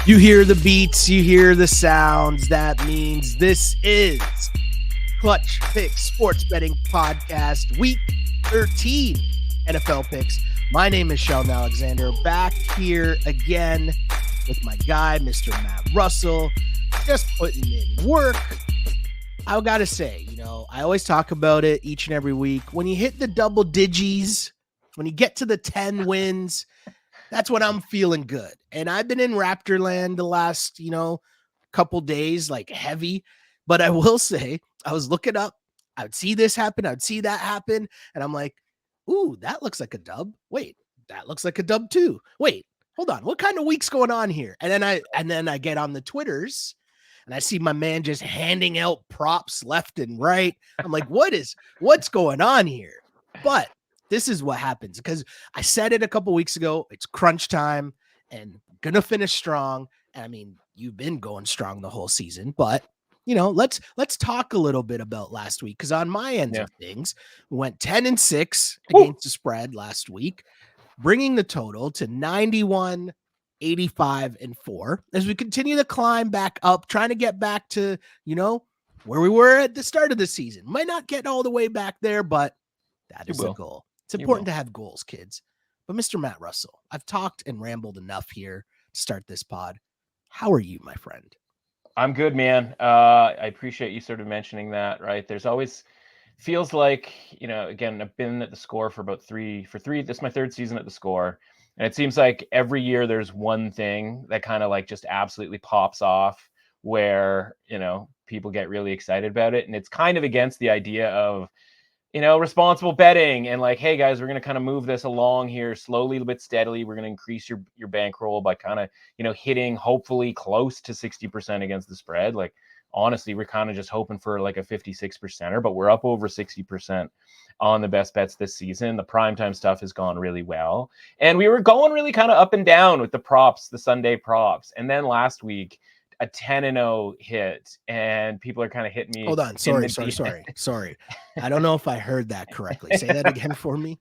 You hear the beats, you hear the sounds. That means this is Clutch Picks Sports Betting Podcast, Week 13 NFL Picks. My name is Sheldon Alexander, back here again with my guy, Mr. Matt Russell, just putting in work. I gotta say, I always talk about it each and every week. When you hit the double digits, when you get to the 10 wins, that's when I'm feeling good. And I've been in Raptorland the last, couple days, like heavy. But I will say, I was looking up, I would see this happen, I'd see that happen. And I'm like, ooh, that looks like a dub. Wait, that looks like a dub too. Wait, hold on. What kind of week's going on here? And then I get on the Twitters and I see my man just handing out props left and right. I'm like, what's going on here? But this is what happens because I said it a couple weeks ago. It's crunch time and gonna finish strong. I mean, you've been going strong the whole season, but let's talk a little bit about last week because on my end of things, we went 10-6 against the spread last week, bringing the total to 91, 85, and 4 as we continue to climb back up, trying to get back to where we were at the start of the season. Might not get all the way back there, but that is the goal. It's important to have goals, kids. But Mr. Matt Russell, I've talked and rambled enough here to start this pod. How are you, my friend? I'm good, man. I appreciate you sort of mentioning that, right? There's always feels like, again, I've been at the Score for about three. This is my third season at the Score. And it seems like every year there's one thing that kind of like just absolutely pops off where, people get really excited about it. And it's kind of against the idea of, responsible betting and like, hey guys, we're going to kind of move this along here slowly but steadily. We're going to increase your bankroll by kind of, hitting hopefully close to 60% against the spread. Like, honestly, we're kind of just hoping for like a 56%er, but we're up over 60% on the best bets this season. The primetime stuff has gone really well. And we were going really kind of up and down with the props, the Sunday props. And then last week, a 10-0 hit, and people are kind of hitting me. Hold on. Sorry. I don't know if I heard that correctly. Say that again for me.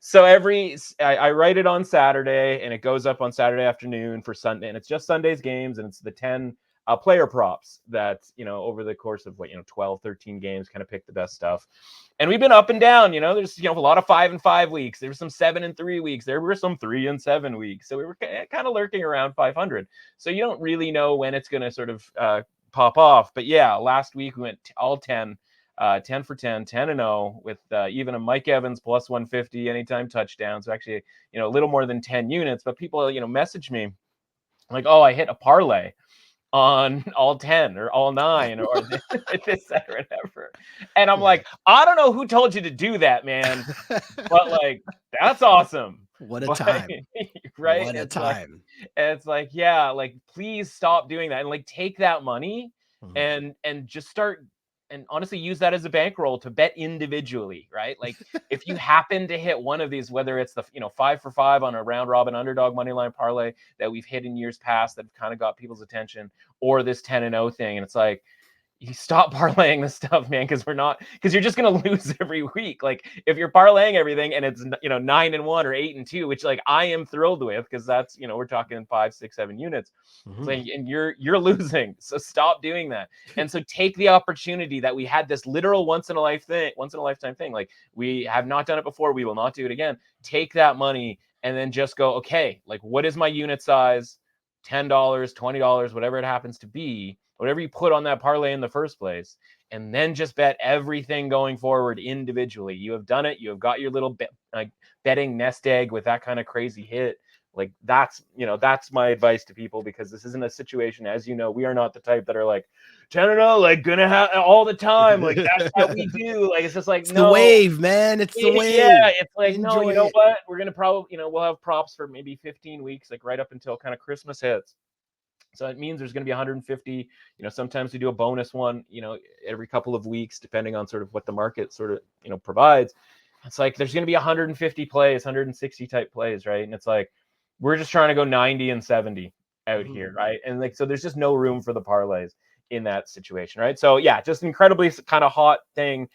So I write it on Saturday, and it goes up on Saturday afternoon for Sunday, and it's just Sunday's games, and it's the 10 player props that, over the course of 12, 13 games, kind of pick the best stuff. And we've been up and down, there's, a lot of 5-5 weeks. There were some 7-3 weeks. There were some 3-7 weeks. So we were kind of lurking around 500. So you don't really know when it's going to sort of pop off. But yeah, last week we went all 10, 10 for 10, 10-0 with even a Mike Evans plus 150 anytime touchdown. So actually, a little more than 10 units. But people, message me like, oh, I hit a parlay on all 10 or all 9 or this, that, or whatever. And I'm like, I don't know who told you to do that, man. But like, that's awesome. What a time. Right? What a time. It's like, yeah, like, please stop doing that. And like, take that money and just start and honestly use that as a bankroll to bet individually, right? Like if you happen to hit one of these, whether it's the 5 for 5 on a round robin underdog money line parlay that we've hit in years past that kind of got people's attention, or this 10-0 thing, and it's like, you stop parlaying this stuff, man, because you're just gonna lose every week. Like if you're parlaying everything and it's 9-1 or 8-2, which like I am thrilled with because that's we're talking 5, 6, 7 units, like, and you're losing. So stop doing that. And so take the opportunity that we had this literal once in a lifetime thing. Like we have not done it before. We will not do it again. Take that money and then just go, okay, like what is my unit size? $10, $20, whatever it happens to be. Whatever you put on that parlay in the first place, and then just bet everything going forward individually. You have done it. You have got your little betting nest egg with that kind of crazy hit. Like that's my advice to people, because this isn't a situation, as we are not the type that are like 10-0, like gonna have all the time. Like that's how we do. Like it's just like, it's the wave, man. It's the wave. Yeah, it's like, no, you know what? We're gonna probably we'll have props for maybe 15 weeks, like right up until kind of Christmas hits. So it means there's going to be 150, sometimes we do a bonus one, every couple of weeks, depending on sort of what the market sort of, provides. It's like, there's going to be 150 plays, 160 type plays. Right. And it's like, we're just trying to go 90 and 70 out here. Right. And like, so there's just no room for the parlays in that situation. Right. So yeah, just an incredibly kind of hot thing.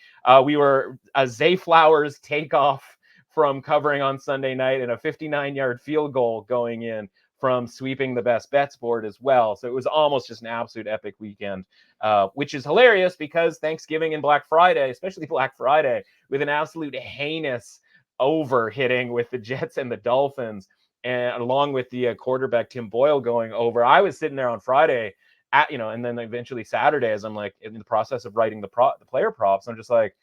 We were a Zay Flowers takeoff from covering on Sunday night and a 59-yard field goal going in from sweeping the best bets board as well. So it was almost just an absolute epic weekend, which is hilarious because Thanksgiving and Black Friday, especially Black Friday, with an absolute heinous over hitting with the Jets and the Dolphins, and along with the quarterback Tim Boyle going over. I was sitting there on Friday and then eventually Saturday, as I'm like in the process of writing the player props, I'm just like,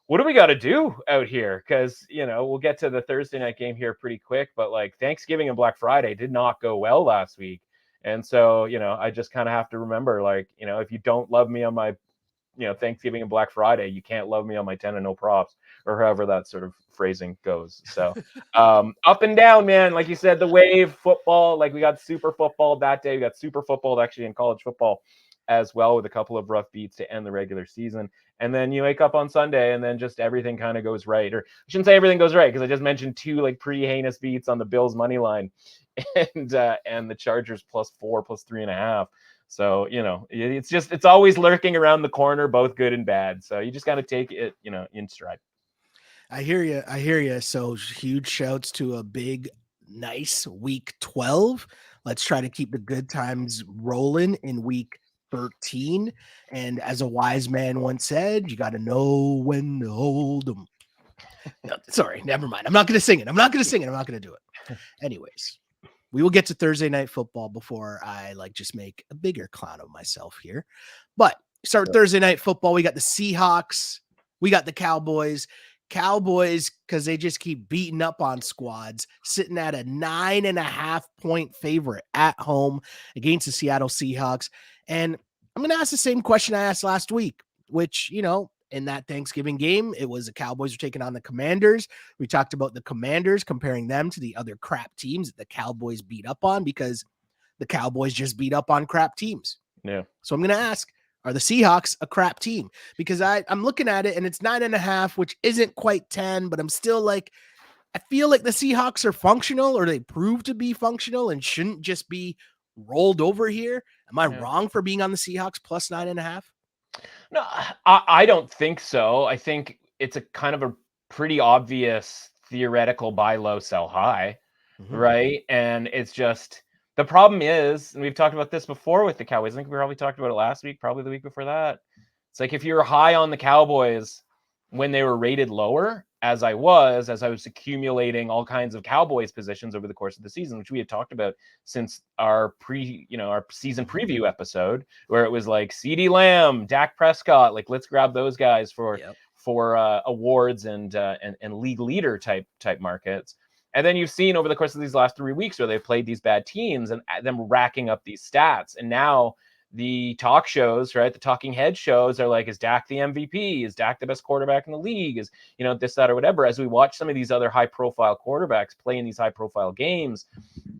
what do we got to do out here? Because, we'll get to the Thursday night game here pretty quick, but like Thanksgiving and Black Friday did not go well last week. And so, I just kind of have to remember, like, if you don't love me on my, Thanksgiving and Black Friday, you can't love me on my 10-0 props, or however that sort of phrasing goes. So up and down, man. Like you said, the wave football, like we got super football that day. We got super football actually in college football as well, with a couple of rough beats to end the regular season. And then you wake up on Sunday and then just everything kind of goes right. Or I shouldn't say everything goes right, because I just mentioned two like pretty heinous beats on the Bills money line and the Chargers +4, +3.5. So, it's always lurking around the corner, both good and bad. So you just got to take it, in stride. I hear you. So huge shouts to a big, nice week 12. Let's try to keep the good times rolling in week 13. And as a wise man once said, you got to know when to hold them. No, sorry, never mind. I'm not going to sing it. I'm not going to do it. Anyways, we will get to Thursday night football before I just make a bigger clown of myself here. But start with Thursday night football. We got the Seahawks. We got the Cowboys, because they just keep beating up on squads, sitting at a 9.5 point favorite at home against the Seattle Seahawks. And I'm going to ask the same question I asked last week, which, in that Thanksgiving game, it was the Cowboys were taking on the Commanders. We talked about the Commanders, comparing them to the other crap teams that the Cowboys beat up on, because the Cowboys just beat up on crap teams. Yeah. So I'm going to ask, are the Seahawks a crap team? Because I'm looking at it and it's 9.5, which isn't quite 10, but I'm still I feel like the Seahawks are functional, or they prove to be functional and shouldn't just be rolled over here. Am I wrong for being on the Seahawks +9.5? No, I don't think so. I think it's a kind of a pretty obvious theoretical buy low, sell high, right? And it's just, the problem is, and we've talked about this before with the Cowboys, I think we probably talked about it last week, probably the week before that. It's like, if you're high on the Cowboys when they were rated lower, as I was accumulating all kinds of Cowboys positions over the course of the season, which we had talked about since our our season preview episode, where it was like CeeDee Lamb, Dak Prescott, like let's grab those guys for awards and league leader type markets. And then you've seen over the course of these last 3 weeks where they've played these bad teams and them racking up these stats. And now the talk shows, right? The talking head shows are like, is Dak the MVP? Is Dak the best quarterback in the league? Is, this, that, or whatever. As we watch some of these other high profile quarterbacks play in these high profile games,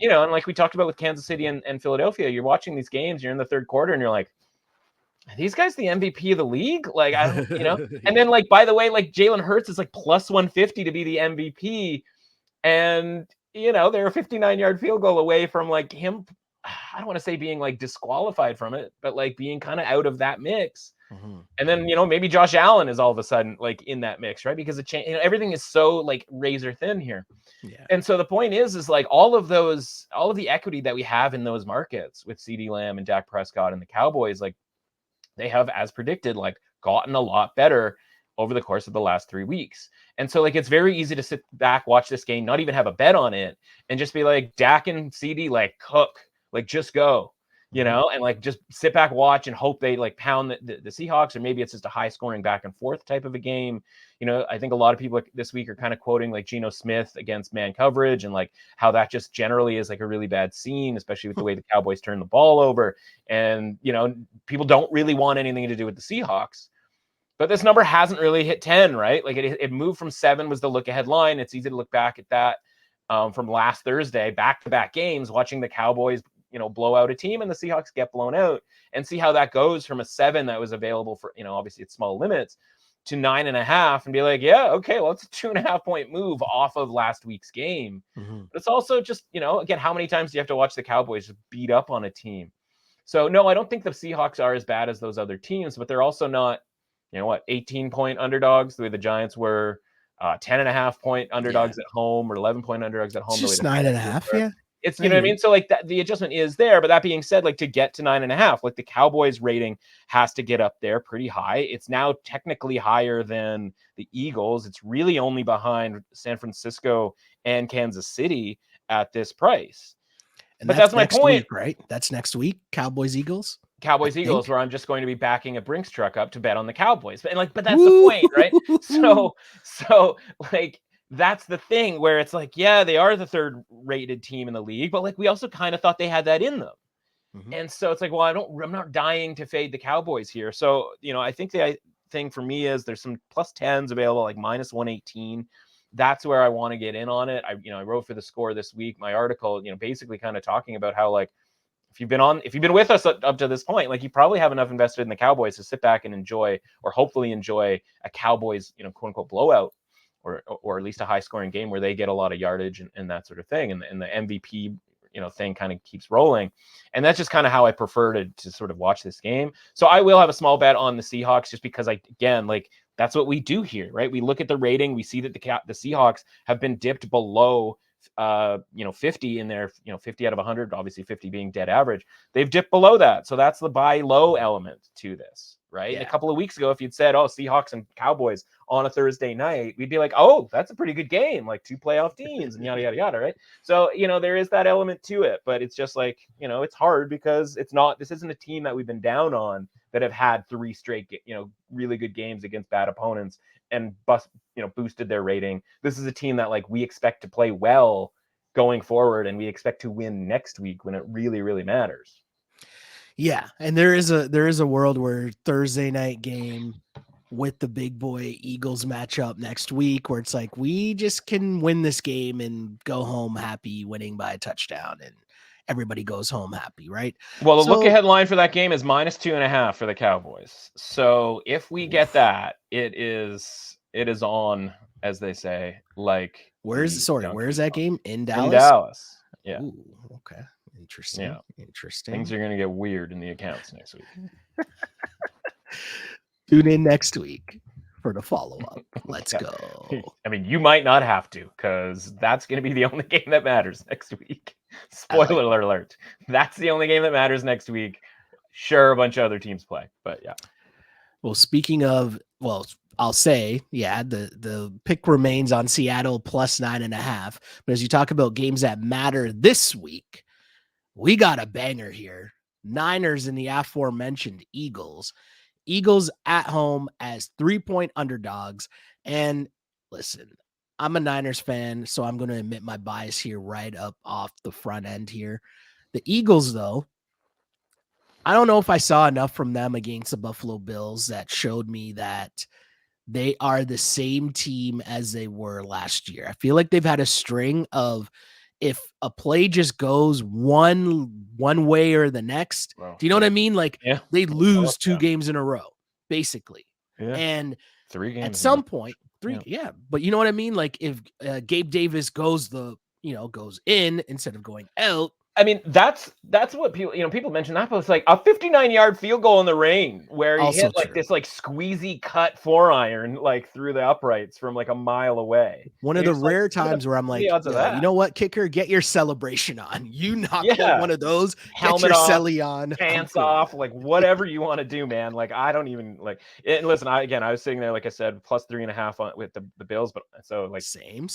and like we talked about with Kansas City and Philadelphia, you're watching these games, you're in the third quarter and you're like, are these guys the MVP of the league? Like, I don't, and then like, by the way, like Jalen Hurts is like +150 to be the MVP. And, they're a 59-yard field goal away from like him. I don't want to say being like disqualified from it, but like being kind of out of that mix. And then, maybe Josh Allen is all of a sudden like in that mix, right? Because everything is so like razor thin here. Yeah. And so the point is like all of the equity that we have in those markets with CeeDee Lamb and Dak Prescott and the Cowboys, like they have, as predicted, like gotten a lot better over the course of the last 3 weeks. And so like, it's very easy to sit back, watch this game, not even have a bet on it, and just be like, Dak and CeeDee, like cook, like just go, and like just sit back, watch, and hope they like pound the Seahawks, or maybe it's just a high scoring back and forth type of a game. I think a lot of people this week are kind of quoting like Geno Smith against man coverage, and like how that just generally is like a really bad scene, especially with the way the Cowboys turn the ball over. And, people don't really want anything to do with the Seahawks. But this number hasn't really hit 10, right? Like it moved from 7 was the look ahead line. It's easy to look back at that from last Thursday, back-to-back games, watching the Cowboys, blow out a team and the Seahawks get blown out, and see how that goes from a 7 that was available for, obviously it's small limits, to 9.5, and be like, yeah, okay, well, it's a 2.5 point move off of last week's game. But it's also just, again, how many times do you have to watch the Cowboys beat up on a team? So no, I don't think the Seahawks are as bad as those other teams, but they're also not, 18 point underdogs the way the Giants were, 10.5 point underdogs at home, or 11 point underdogs at home. It's just 9.5. Yeah. It's, you know what I mean? So like that, the adjustment is there, but that being said, like to get to 9.5, like the Cowboys rating has to get up there pretty high. It's now technically higher than the Eagles. It's really only behind San Francisco and Kansas City at this price. And but that's my point, week, right? That's next week. Cowboys Eagles, where I'm just going to be backing a Brinks truck up to bet on the Cowboys. But that's the point, right? So like, that's the thing where it's like, yeah, they are the third rated team in the league, but like we also kind of thought they had that in them. And so it's like, well, I'm not dying to fade the Cowboys here. So, you know, I think the thing for me is there's some plus 10s available, like minus 118. That's where I want to get in on it. I wrote for the Score this week, my article, basically kind of talking about how, like, if you've been with us up to this point, like, you probably have enough invested in the Cowboys to sit back and enjoy, or hopefully enjoy, a Cowboys, quote unquote blowout, or at least a high scoring game where they get a lot of yardage and that sort of thing. And the MVP, thing kind of keeps rolling. And that's just kind of how I prefer to sort of watch this game. So I will have a small bet on the Seahawks, just because that's what we do here, right? We look at the rating, we see that the Seahawks have been dipped below 50 in there, 50 out of 100, obviously 50 being dead average. They've dipped below that. So that's the buy low element to this, right? Yeah. And a couple of weeks ago, if you'd said, oh, Seahawks and Cowboys on a Thursday night, we'd be like, oh, that's a pretty good game, like two playoff teams and yada, yada, yada, right? So, there is that element to it, but it's just like, it's hard because this isn't a team that we've been down on that have had three straight, really good games against bad opponents and boosted their rating. This is a team that, like, we expect to play well going forward, and we expect to win next week when it really, really matters. Yeah, and there is a world where Thursday night game with the big boy Eagles matchup next week, where it's like we just can win this game and go home happy, winning by a touchdown, and everybody goes home happy, right? Well, the look-ahead line for that game is minus 2.5 for the Cowboys. So if we get that, it is on, as they say. Like, where's that game? In Dallas? In Dallas. Yeah. Ooh, okay. Interesting. Yeah. Interesting. Things are going to get weird in the accounts next week. Tune in next week for the follow-up. Let's go. I mean, you might not have to, because that's going to be the only game that matters next week. Spoiler alert. That's the only game that matters next week. Sure, a bunch of other teams play, but yeah. Well, speaking of, I'll say, yeah, the pick remains on Seattle plus 9.5. But as you talk about games that matter this week, we got a banger here. Niners and the aforementioned Eagles. Eagles at home as 3-point underdogs. And listen, I'm a Niners fan, so I'm going to admit my bias here right up off the front end here. The Eagles, though, I don't know if I saw enough from them against the Buffalo Bills that showed me that they are the same team as they were last year. I feel like they've had a string of, if a play just goes one way or the next, do you know what I mean? Like, they lose two games in a row, basically. Yeah. And 3 games at some point, but you know what I mean? Like, if Gabe Davis goes in instead of going out. I mean, that's what people mention that, but it's like a 59-yard field goal in the rain where he hit like this like squeezy cut 4-iron like through the uprights from like a mile away. One of the rare times where I'm like, you know what, kicker, get your celebration on. You knocked out one of those, helmet off, celly on, pants off, like whatever you want to do, man. Like, I don't even like it. And listen, I was sitting there, like I said, plus 3.5 with the Bills, but so like same.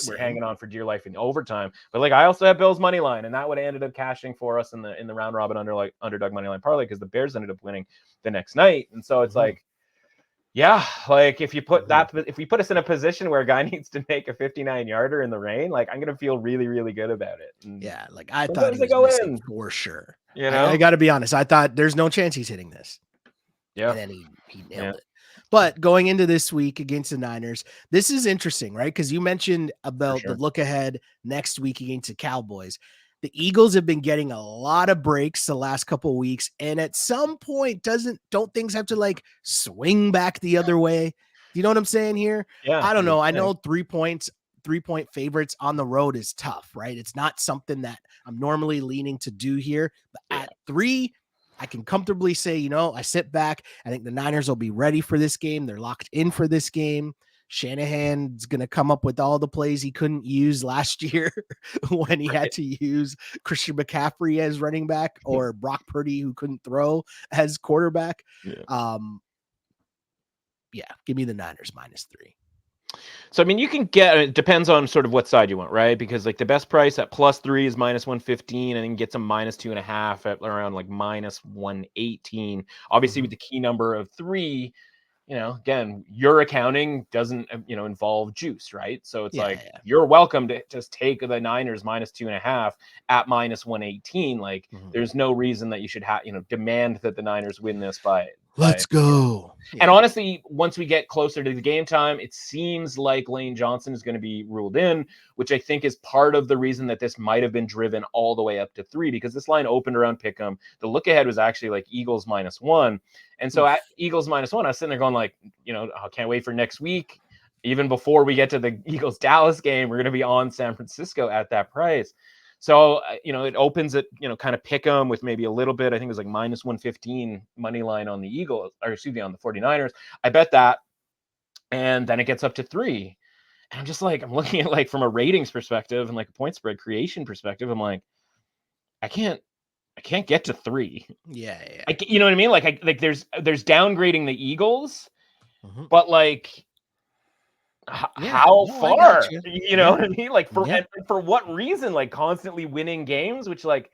We're hanging on for dear life in overtime, but like I also have Bills money line, and that would ended up cashing for us in the round robin underdog money line parlay, because the Bears ended up winning the next night. And so it's like, like if we put us in a position where a guy needs to make a 59-yarder in the rain, like I'm gonna feel really, really good about it. And like I thought he was missing for sure. I got to be honest, I thought there's no chance he's hitting this. And then he nailed it. But going into this week against the Niners, this is interesting, right? Because you mentioned about the look ahead next week against the Cowboys. The Eagles have been getting a lot of breaks the last couple of weeks, and at some point, don't things have to like swing back the other way? You know what I'm saying here? Yeah, I don't know. I know 3-point favorites on the road is tough, right? It's not something that I'm normally leaning to do here, but at 3, I can comfortably say, I sit back. I think the Niners will be ready for this game. They're locked in for this game. Shanahan's going to come up with all the plays he couldn't use last year when he had to use Christian McCaffrey as running back or Brock Purdy, who couldn't throw, as quarterback. Yeah, give me the Niners -3. So, I mean, you can get, it depends on sort of what side you want, right? Because like the best price at +3 is -115, and then you get some -2.5 at around like -118. Obviously, with the key number of 3, again, your accounting doesn't, involve juice, right? So it's you're welcome to just take the Niners -2.5 at -118. Like, there's no reason that you should demand that the Niners win this by. Let's go. And honestly, once we get closer to the game time, it seems like Lane Johnson is going to be ruled in, which I think is part of the reason that this might have been driven all the way up to 3, because this line opened around Pick'em. The look ahead was actually like Eagles -1. And so at Eagles -1, I was sitting there going like, I can't wait for next week. Even before we get to the Eagles Dallas game, we're going to be on San Francisco at that price. So, it opens at, kind of pick 'em with maybe a little bit. I think it was like -115 money line on the Eagles, or excuse me, on the 49ers. I bet that. And then it gets up to 3. And I'm just like, I'm looking at like from a ratings perspective and like a point spread creation perspective. I'm like, I can't get to 3. Yeah. You know what I mean? Like there's downgrading the Eagles, but like, how far? You know what I mean? Like for what reason? Like constantly winning games, which like,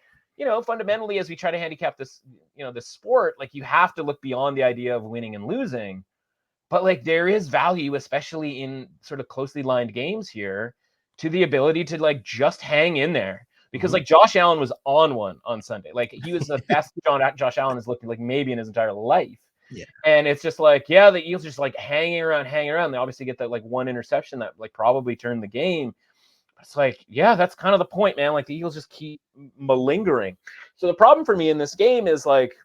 fundamentally, as we try to handicap this, this sport, like you have to look beyond the idea of winning and losing. But like there is value, especially in sort of closely lined games here, to the ability to like just hang in there. Because like Josh Allen was on one on Sunday. Like he was the best Josh Allen has looked like maybe in his entire life. Yeah. And it's just like, the Eagles are just like hanging around. They obviously get that like one interception that like probably turned the game. But it's like, that's kind of the point, man. Like the Eagles just keep malingering. So the problem for me in this game is like,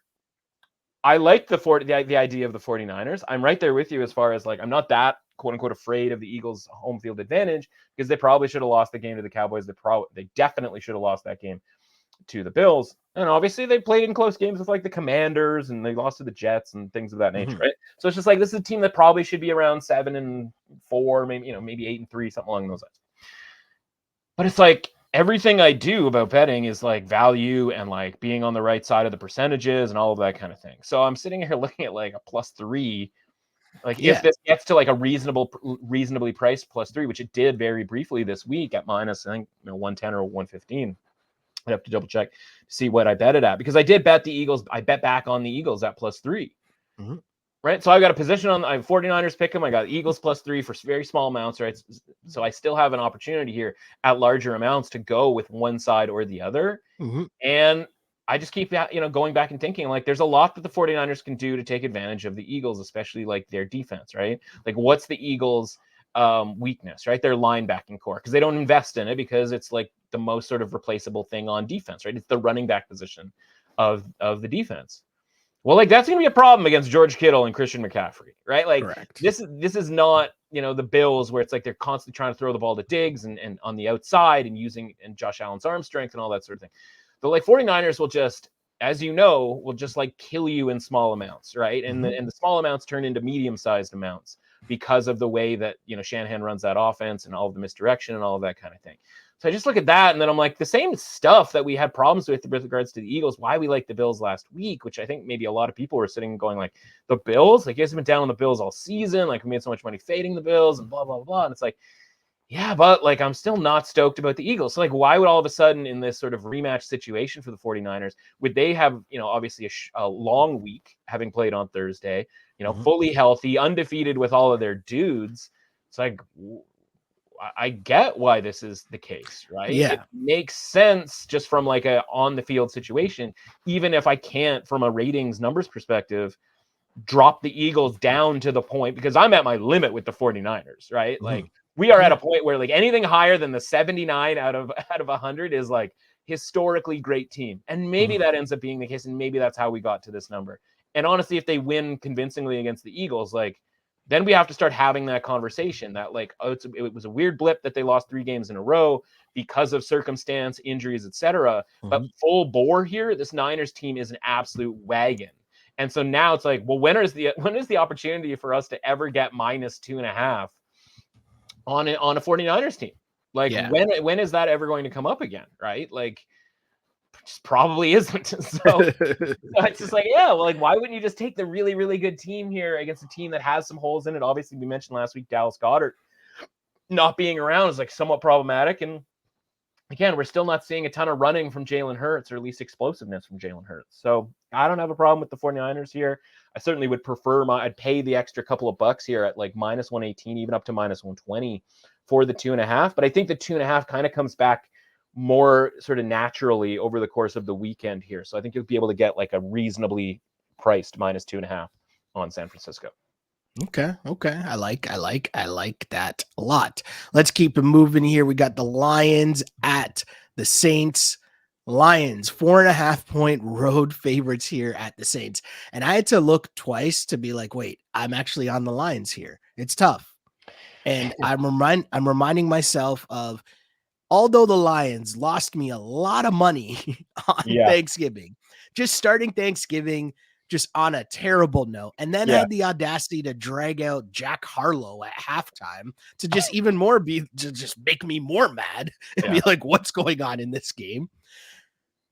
I like the idea of the 49ers. I'm right there with you as far as like, I'm not that quote unquote afraid of the Eagles' home field advantage, because they probably should have lost the game to the Cowboys. They definitely should have lost that game to the Bills. And obviously they played in close games with like the Commanders, and they lost to the Jets and things of that nature, right? So it's just like, this is a team that probably should be around 7-4, maybe, maybe 8-3, something along those lines. But it's like, everything I do about betting is like value and like being on the right side of the percentages and all of that kind of thing. So I'm sitting here looking at like a +3. Like if this gets to like a reasonably priced +3, which it did very briefly this week at minus, I think, 110 or 115. I'd have to double check to see what I bet it at, because I did bet the Eagles. I bet back on the Eagles at +3. Right. So I got a position on, I have 49ers pick them. I got Eagles +3 for very small amounts. Right. So I still have an opportunity here at larger amounts to go with one side or the other. And I just keep, going back and thinking like, there's a lot that the 49ers can do to take advantage of the Eagles, especially like their defense, right? Like what's the Eagles' weakness, right? Their linebacking core, because they don't invest in it, because it's like the most sort of replaceable thing on defense, right? It's the running back position of the defense. Well, like that's going to be a problem against George Kittle and Christian McCaffrey, right? Like this is not, the Bills, where it's like they're constantly trying to throw the ball to Diggs and on the outside and using Josh Allen's arm strength and all that sort of thing. The like 49ers will just, as will just like kill you in small amounts, right? And the small amounts turn into medium-sized amounts because of the way that, Shanahan runs that offense and all of the misdirection and all of that kind of thing. So I just look at that, and then I'm like, the same stuff that we had problems with regards to the Eagles, why we liked the Bills last week, which I think maybe a lot of people were sitting going like, the Bills? Like, you guys have been down on the Bills all season. Like, we made so much money fading the Bills and blah, blah, blah. And it's like, yeah, but like, I'm still not stoked about the Eagles. So like, why would all of a sudden in this sort of rematch situation for the 49ers, would they have, obviously a long week, having played on Thursday, fully healthy, undefeated with all of their dudes? It's like, I get why this is the case, right? Yeah. It makes sense just from like a on the field situation, even if I can't, from a ratings numbers perspective, drop the Eagles down to the point, because I'm at my limit with the 49ers, right? Like we are at a point where like anything higher than the 79 out of 100 is like historically great team. And maybe that ends up being the case. And maybe that's how we got to this number. And honestly, if they win convincingly against the Eagles, like, then we have to start having that conversation that like, it was a weird blip that they lost 3 games in a row because of circumstance, injuries, etc. But full bore here, this Niners team is an absolute wagon. And so now it's like, well, when is the opportunity for us to ever get -2.5 on a 49ers team. Like when is that ever going to come up again? Right? Like just probably isn't. So it's just like, yeah, well, like why wouldn't you just take the really, really good team here against a team that has some holes in it? Obviously, we mentioned last week Dallas Goedert not being around is like somewhat problematic. And again, we're still not seeing a ton of running from Jalen Hurts, or at least explosiveness from Jalen Hurts. So I don't have a problem with the 49ers here. I certainly would prefer I'd pay the extra couple of bucks here at like minus 118, even up to minus 120 for the 2.5. But I think the 2.5 kind of comes back more sort of naturally over the course of the weekend here. So I think you'll be able to get like a reasonably priced minus 2.5 on San Francisco. Okay. I like that a lot. Let's keep it moving here. We got the Lions at the Saints. Lions 4.5 point road favorites here at the Saints. And I had to look twice to be like, wait, I'm actually on the Lions here. It's tough. And I'm reminding myself of, although the Lions lost me a lot of money on Thanksgiving, just starting Thanksgiving just on a terrible note, and then had the audacity to drag out Jack Harlow at halftime to just even more just make me more mad and be like, what's going on in this game?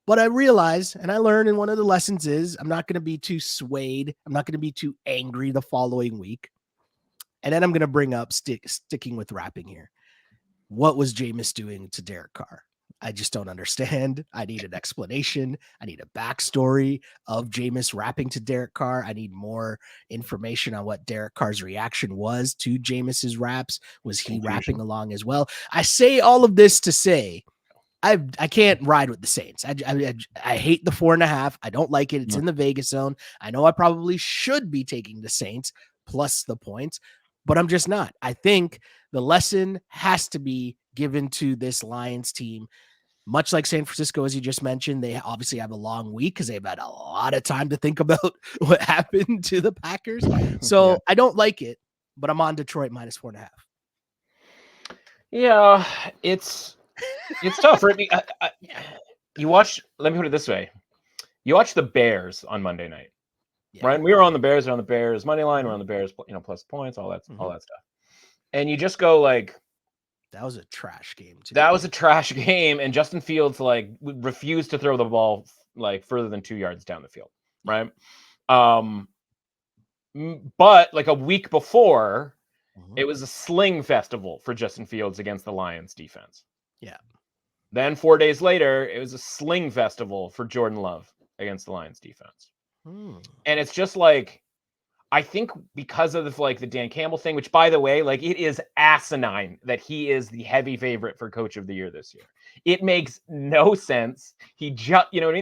But I realized, and I learned, and one of the lessons is I'm not going to be too swayed. I'm not going to be too angry the following week. And then I'm going to bring up sticking with rapping here. What was Jameis doing to Derek Carr? I just don't understand. I need an explanation. I need a backstory of Jameis rapping to Derek Carr. I need more information on what Derek Carr's reaction was to Jameis's raps. Was he rapping along as well? I say all of this to say I can't ride with the Saints. I hate the 4.5. I don't like it. It's in the Vegas zone. I know I probably should be taking the Saints plus the points, but I'm just not. I think the lesson has to be given to this Lions team. Much like San Francisco, as you just mentioned, they obviously have a long week because they've had a lot of time to think about what happened to the Packers. So I don't like it, but I'm on Detroit minus 4.5. Yeah, it's tough for me. You watch. Let me put it this way: you watch the Bears on Monday night, right? We were on the Bears, money line. We're on the Bears, plus points, all that stuff. And you just go like, that was a trash game too. That was a trash game, and Justin Fields like refused to throw the ball like further than 2 yards down the field, right? But like a week before, it was a sling festival for Justin Fields against the Lions defense. Yeah. Then 4 days later, it was a sling festival for Jordan Love against the Lions defense. And it's just like, I think because of the Dan Campbell thing, which by the way, like it is asinine that he is the heavy favorite for Coach of the Year this year. It makes no sense. He just, you know what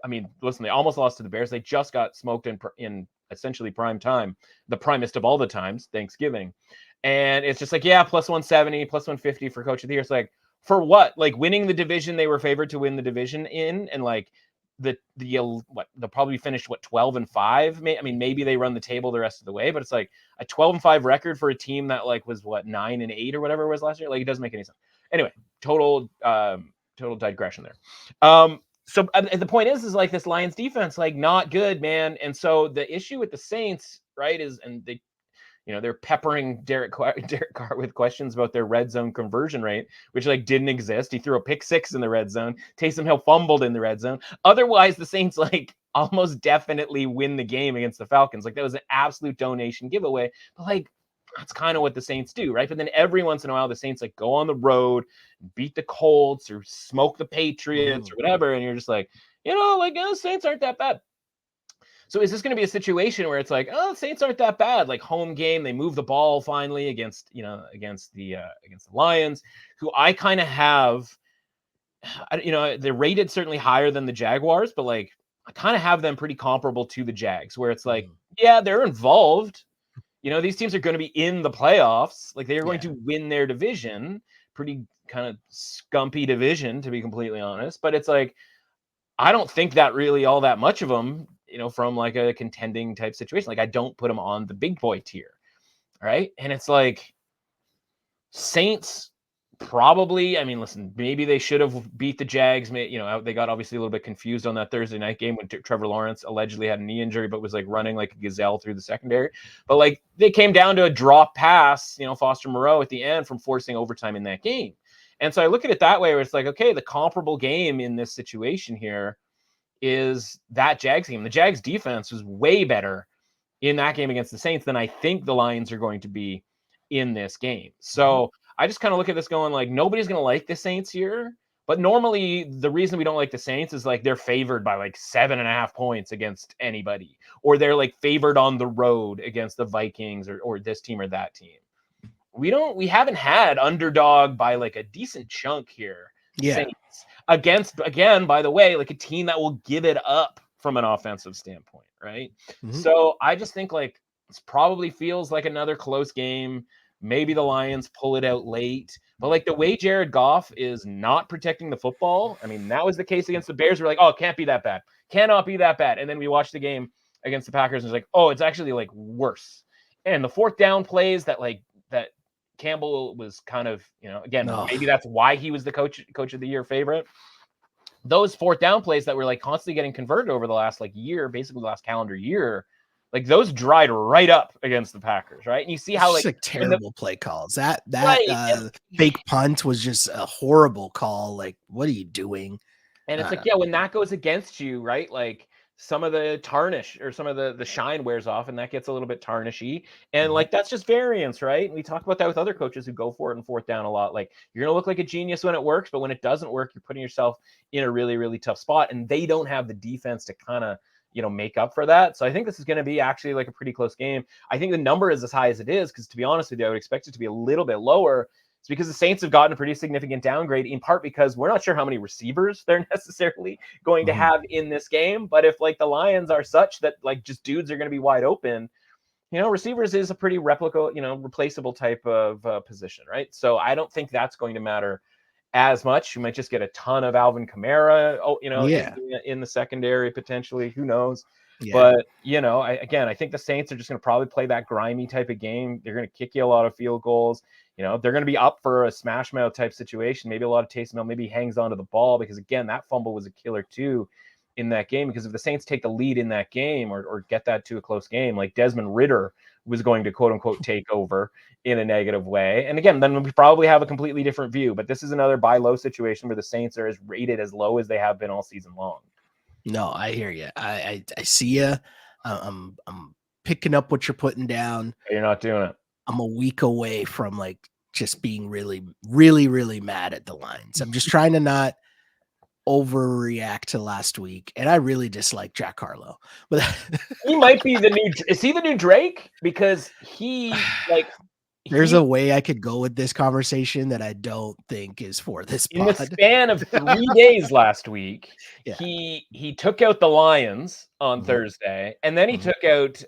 I mean? Listen, they almost lost to the Bears. They just got smoked in essentially prime time, the primest of all the times, Thanksgiving. And it's just like, plus 170, plus 150 for Coach of the Year. It's like, for what? Like winning the division they were favored to win the division in, and like they'll probably finished 12-5. I mean, maybe they run the table the rest of the way, but it's like a 12-5 record for a team that like was 9-8 or whatever it was last year. Like it doesn't make any sense. Anyway, total digression there. So the point is like this Lions defense, like not good, man. And so the issue with the Saints, right, is, and they, they're peppering Derek Carr with questions about their red zone conversion rate, which like didn't exist. He threw a pick 6 in the red zone. Taysom Hill fumbled in the red zone. Otherwise, the Saints like almost definitely win the game against the Falcons. Like that was an absolute donation giveaway. But like that's kind of what the Saints do, right? But then every once in a while, the Saints like go on the road, beat the Colts or smoke the Patriots or whatever, and you're just like, the Saints aren't that bad. So is this going to be a situation where it's like, oh, the Saints aren't that bad? Like home game, they move the ball finally against the Lions, who I kind of have, they're rated certainly higher than the Jaguars, but like I kind of have them pretty comparable to the Jags, where it's like, they're involved. These teams are going to be in the playoffs. Like they are going to win their division, pretty kind of scumpy division, to be completely honest. But it's like, I don't think that really all that much of them, from like a contending type situation. Like I don't put them on the big boy tier. Right. And it's like Saints Probably, I mean, listen, maybe they should have beat the Jags. They got obviously a little bit confused on that Thursday night game when Trevor Lawrence allegedly had a knee injury, but was like running like a gazelle through the secondary. But like they came down to a drop pass, Foster Moreau at the end from forcing overtime in that game. And so I look at it that way, where it's like, okay, the comparable game in this situation here is that Jags game. The Jags defense was way better in that game against the Saints than I think the Lions are going to be in this game. So I just kind of look at this going like, nobody's going to like the Saints here. But normally the reason we don't like the Saints is like they're favored by like 7.5 points against anybody, or they're like favored on the road against the Vikings or this team or that team. We haven't had underdog by like a decent chunk here. Yeah. Saints against, again, by the way, like a team that will give it up from an offensive standpoint, right? So I just think like this probably feels like another close game. Maybe the Lions pull it out late, but like the way Jared Goff is not protecting the football, I mean, that was the case against the Bears. We're like, oh, it can't be that bad. Cannot be that bad. And then we watched the game against the Packers and it's like, oh, it's actually like worse. And the fourth down plays that Campbell was kind of, again, maybe that's why he was the coach of the year favorite. Those fourth down plays that were like constantly getting converted over the last like year, basically the last calendar year, like those dried right up against the Packers, right? And you see how like terrible play calls. That fake punt was just a horrible call. Like, what are you doing? And it's when that goes against you, right? Like some of the tarnish or some of the shine wears off, and that gets a little bit tarnishy. And like that's just variance, right? And we talk about that with other coaches who go for it in fourth down a lot. Like you're gonna look like a genius when it works, but when it doesn't work, you're putting yourself in a really, really tough spot. And they don't have the defense to kind of make up for that. So I think this is going to be actually like a pretty close game. I think the number is as high as it is because, to be honest with you, I would expect it to be a little bit lower. It's because the Saints have gotten a pretty significant downgrade, in part because we're not sure how many receivers they're necessarily going to have in this game. But if like the Lions are such that like just dudes are going to be wide open, receivers is a pretty replaceable type of position, right? So I don't think that's going to matter as much. You might just get a ton of Alvin Kamara, in the secondary potentially. Who knows? Yeah. But I think the Saints are just going to probably play that grimy type of game. They're going to kick you a lot of field goals. They're going to be up for a smash mouth type situation. Maybe a lot of Taysom Hill maybe hangs onto the ball because again, that fumble was a killer too in that game. Because if the Saints take the lead in that game or get that to a close game, like Desmond Ridder was going to quote unquote take over in a negative way. And again, then we probably have a completely different view, but this is another buy low situation where the Saints are as rated as low as they have been all season long. No, I hear you. I see you. I'm picking up what you're putting down. You're not doing it. I'm a week away from like just being really, really, really mad at the Lions. I'm just trying to not overreact to last week, and I really dislike Jack Harlow. But he might be is he the new Drake? Because there's a way I could go with this conversation that I don't think is for this pod. In the span of 3 days last week, he took out the Lions on Thursday, and then he took out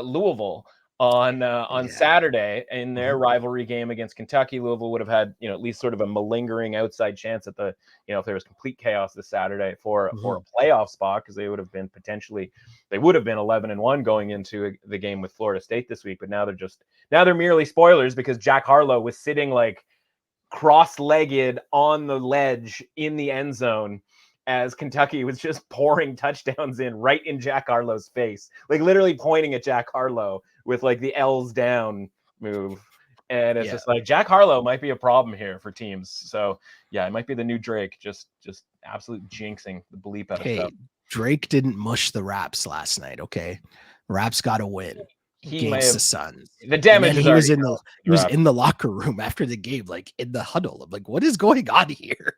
Louisville on Saturday in their rivalry game against Kentucky. Louisville would have had, at least sort of a malingering outside chance at the, if there was complete chaos this Saturday for a playoff spot, because they would have been 11-1 going into the game with Florida State this week. But now they're merely spoilers because Jack Harlow was sitting like cross-legged on the ledge in the end zone as Kentucky was just pouring touchdowns right in Jack Harlow's face, like literally pointing at Jack Harlow with like the L's down move. And it's just like Jack Harlow might be a problem here for teams. So it might be the new Drake, just absolute jinxing the bleep out of stuff. Drake didn't mush the Raps last night. Okay. Raps got to win against the Suns. The damage he was in the locker room after the game, like in the huddle. I'm like, what is going on here?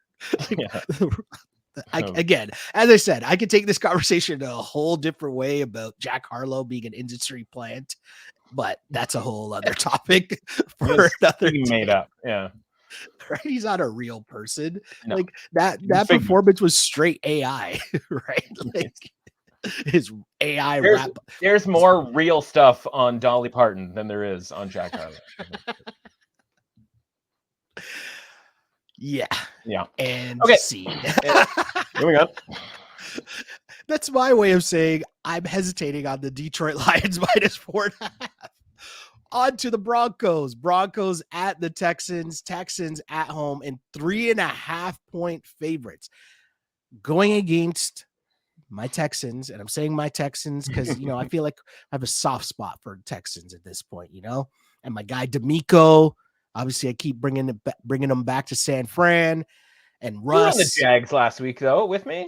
Again, as I said, I could take this conversation to a whole different way about Jack Harlow being an industry plant, but that's a whole other topic for another day. Made up. Yeah. Right. He's not a real person. No. Like that performance was straight AI, right? Like his AI rap. There's more real stuff on Dolly Parton than there is on Jack Harlow. Yeah. And okay. See. Moving on. That's my way of saying I'm hesitating on the Detroit Lions -4.5. On to the Broncos. Broncos at the Texans. Texans at home and 3.5-point favorites. Going against my Texans, and I'm saying my Texans because, I feel like I have a soft spot for Texans at this point, and my guy D'Amico, obviously I keep bringing them back to San Fran, and Russ. You were on the Jags last week though with me.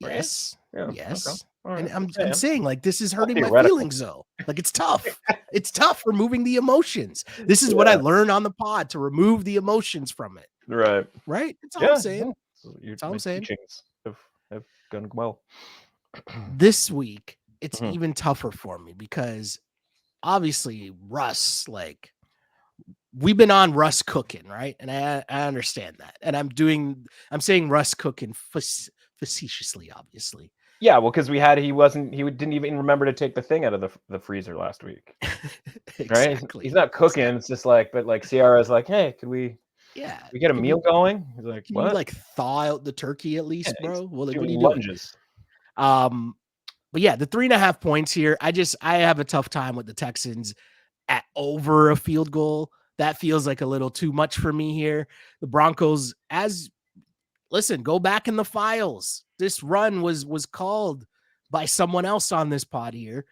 Yes. Yeah, yes. Okay. And I'm saying, like, this is hurting my feelings though. Like, it's tough. It's tough removing the emotions. This is what I learned on the pod, to remove the emotions from it. Right. That's all I'm saying. That's all I'm saying. Have gone well. This week, it's even tougher for me because obviously Russ, like, we've been on Russ cooking, right? And I understand that. And I'm saying Russ cooking facetiously, obviously. Yeah, well, because he didn't even remember to take the thing out of the freezer last week. Exactly. Right? He's not cooking. Exactly. It's just like, but like Ciara's like, hey, could we get a meal going? He's like, can what? You like thaw out the turkey at least, bro? Well, like, what are you lunges. doing? But yeah, the 3.5 points here. I have a tough time with the Texans at over a field goal. That feels like a little too much for me here. The Broncos, listen, go back in the files. This run was called by someone else on this pod here.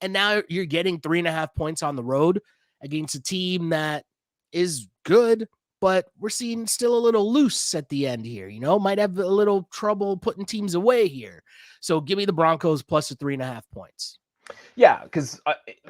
And now you're getting 3.5 points on the road against a team that is good, but we're seeing still a little loose at the end here. Might have a little trouble putting teams away here. So give me the Broncos plus the 3.5 points. Yeah, because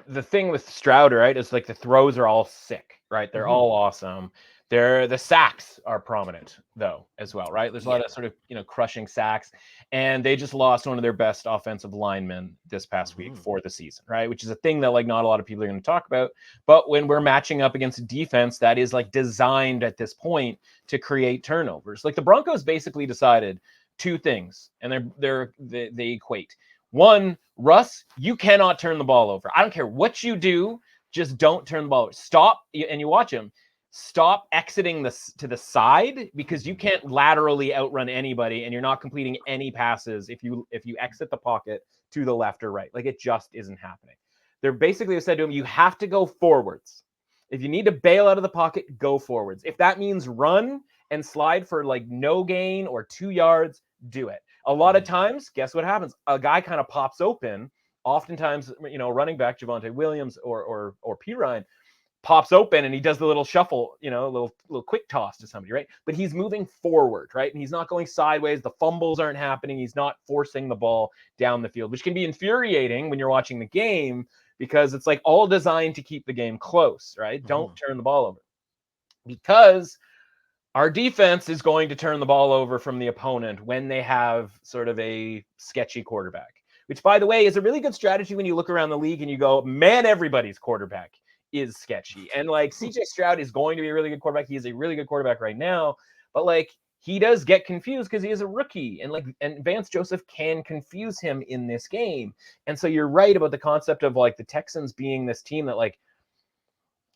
the thing with Stroud, right, is like the throws are all sick, right? They're all awesome. The sacks are prominent though as well, right? There's a lot of sort of crushing sacks, and they just lost one of their best offensive linemen this past week for the season, right? Which is a thing that like not a lot of people are going to talk about. But when we're matching up against a defense that is like designed at this point to create turnovers, like the Broncos basically decided two things, and they equate. One, Russ, you cannot turn the ball over. I don't care what you do, just don't turn the ball over. Stop, and you watch him. Stop exiting to the side, because you can't laterally outrun anybody, and you're not completing any passes if you exit the pocket to the left or right. Like, it just isn't happening. They're basically said to him, you have to go forwards. If you need to bail out of the pocket, go forwards. If that means run and slide for like no gain or 2 yards, do it. A lot of times, guess what happens? A guy kind of pops open. Oftentimes, running back Javonte Williams or P. Ryan pops open and he does the little shuffle, a little quick toss to somebody, right? But he's moving forward, right? And he's not going sideways. The fumbles aren't happening. He's not forcing the ball down the field, which can be infuriating when you're watching the game, because it's like all designed to keep the game close, right? Don't turn the ball over, because our defense is going to turn the ball over from the opponent when they have sort of a sketchy quarterback, which, by the way, is a really good strategy when you look around the league and you go, man, everybody's quarterback is sketchy. And like CJ Stroud is going to be a really good quarterback. He is a really good quarterback right now, but like he does get confused because he is a rookie, and Vance Joseph can confuse him in this game. And so you're right about the concept of like the Texans being this team that like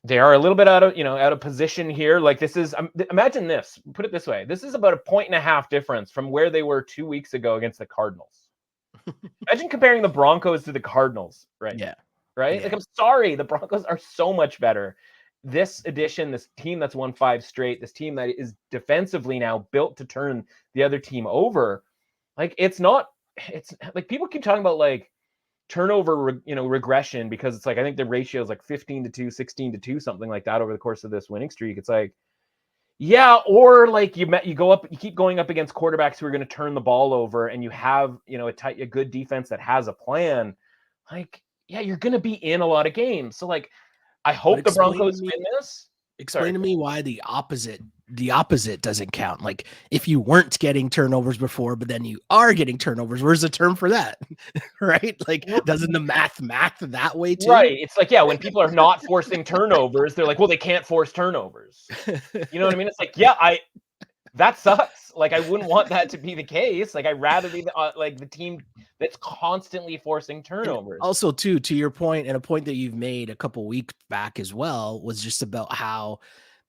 they are a little bit out of position here. Like, this is, imagine this, put it this way. This is about 1.5 points difference from where they were 2 weeks ago against the Cardinals. Imagine comparing the Broncos to the Cardinals, right? Yeah. Right? Yeah. Like, I'm sorry, the Broncos are so much better. This edition, this team that's won 5 straight, this team that is defensively now built to turn the other team over. Like, it's like people keep talking about like turnover, regression, because it's like, I think the ratio is like 15-2, 16-2, something like that over the course of this winning streak. It's like, yeah, or like you keep going up against quarterbacks who are going to turn the ball over, and you have, a good defense that has a plan. Like, yeah, you're going to be in a lot of games. So like, I hope the Broncos win this. Explain to me why the opposite doesn't count. Like, if you weren't getting turnovers before, but then you are getting turnovers, where's the term for that? Right? Like, doesn't the math that way too? Right. It's like, yeah, when people are not forcing turnovers, they're like, well, they can't force turnovers. You know what I mean? It's like, yeah, that sucks. Like, I wouldn't want that to be the case. Like, I'd rather be the team that's constantly forcing turnovers. And also, too, to your point, and a point that you've made a couple weeks back as well, was just about how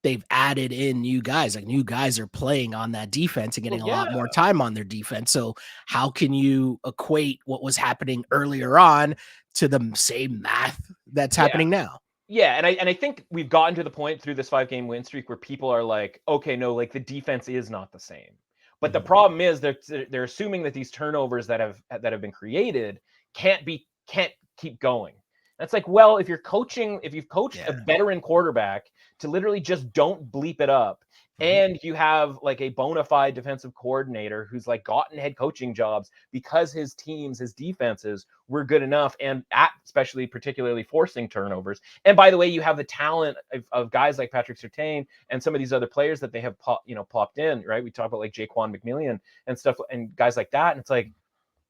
they've added in new guys. Like, new guys are playing on that defense and getting a lot more time on their defense. So how can you equate what was happening earlier on to the same math that's happening now? Yeah, and I think we've gotten to the point through this 5-game win streak where people are like, okay, no, like the defense is not the same. But the problem is they're assuming that these turnovers that have been created can't keep going. That's like, well, if you've coached a veteran quarterback to literally just don't bleep it up, and you have like a bona fide defensive coordinator who's like gotten head coaching jobs because his defenses were good enough, and especially particularly forcing turnovers. And by the way, you have the talent of guys like Patrick Surtain and some of these other players that they have popped in, right? We talk about like Jaquan McMillian and stuff and guys like that. And it's like,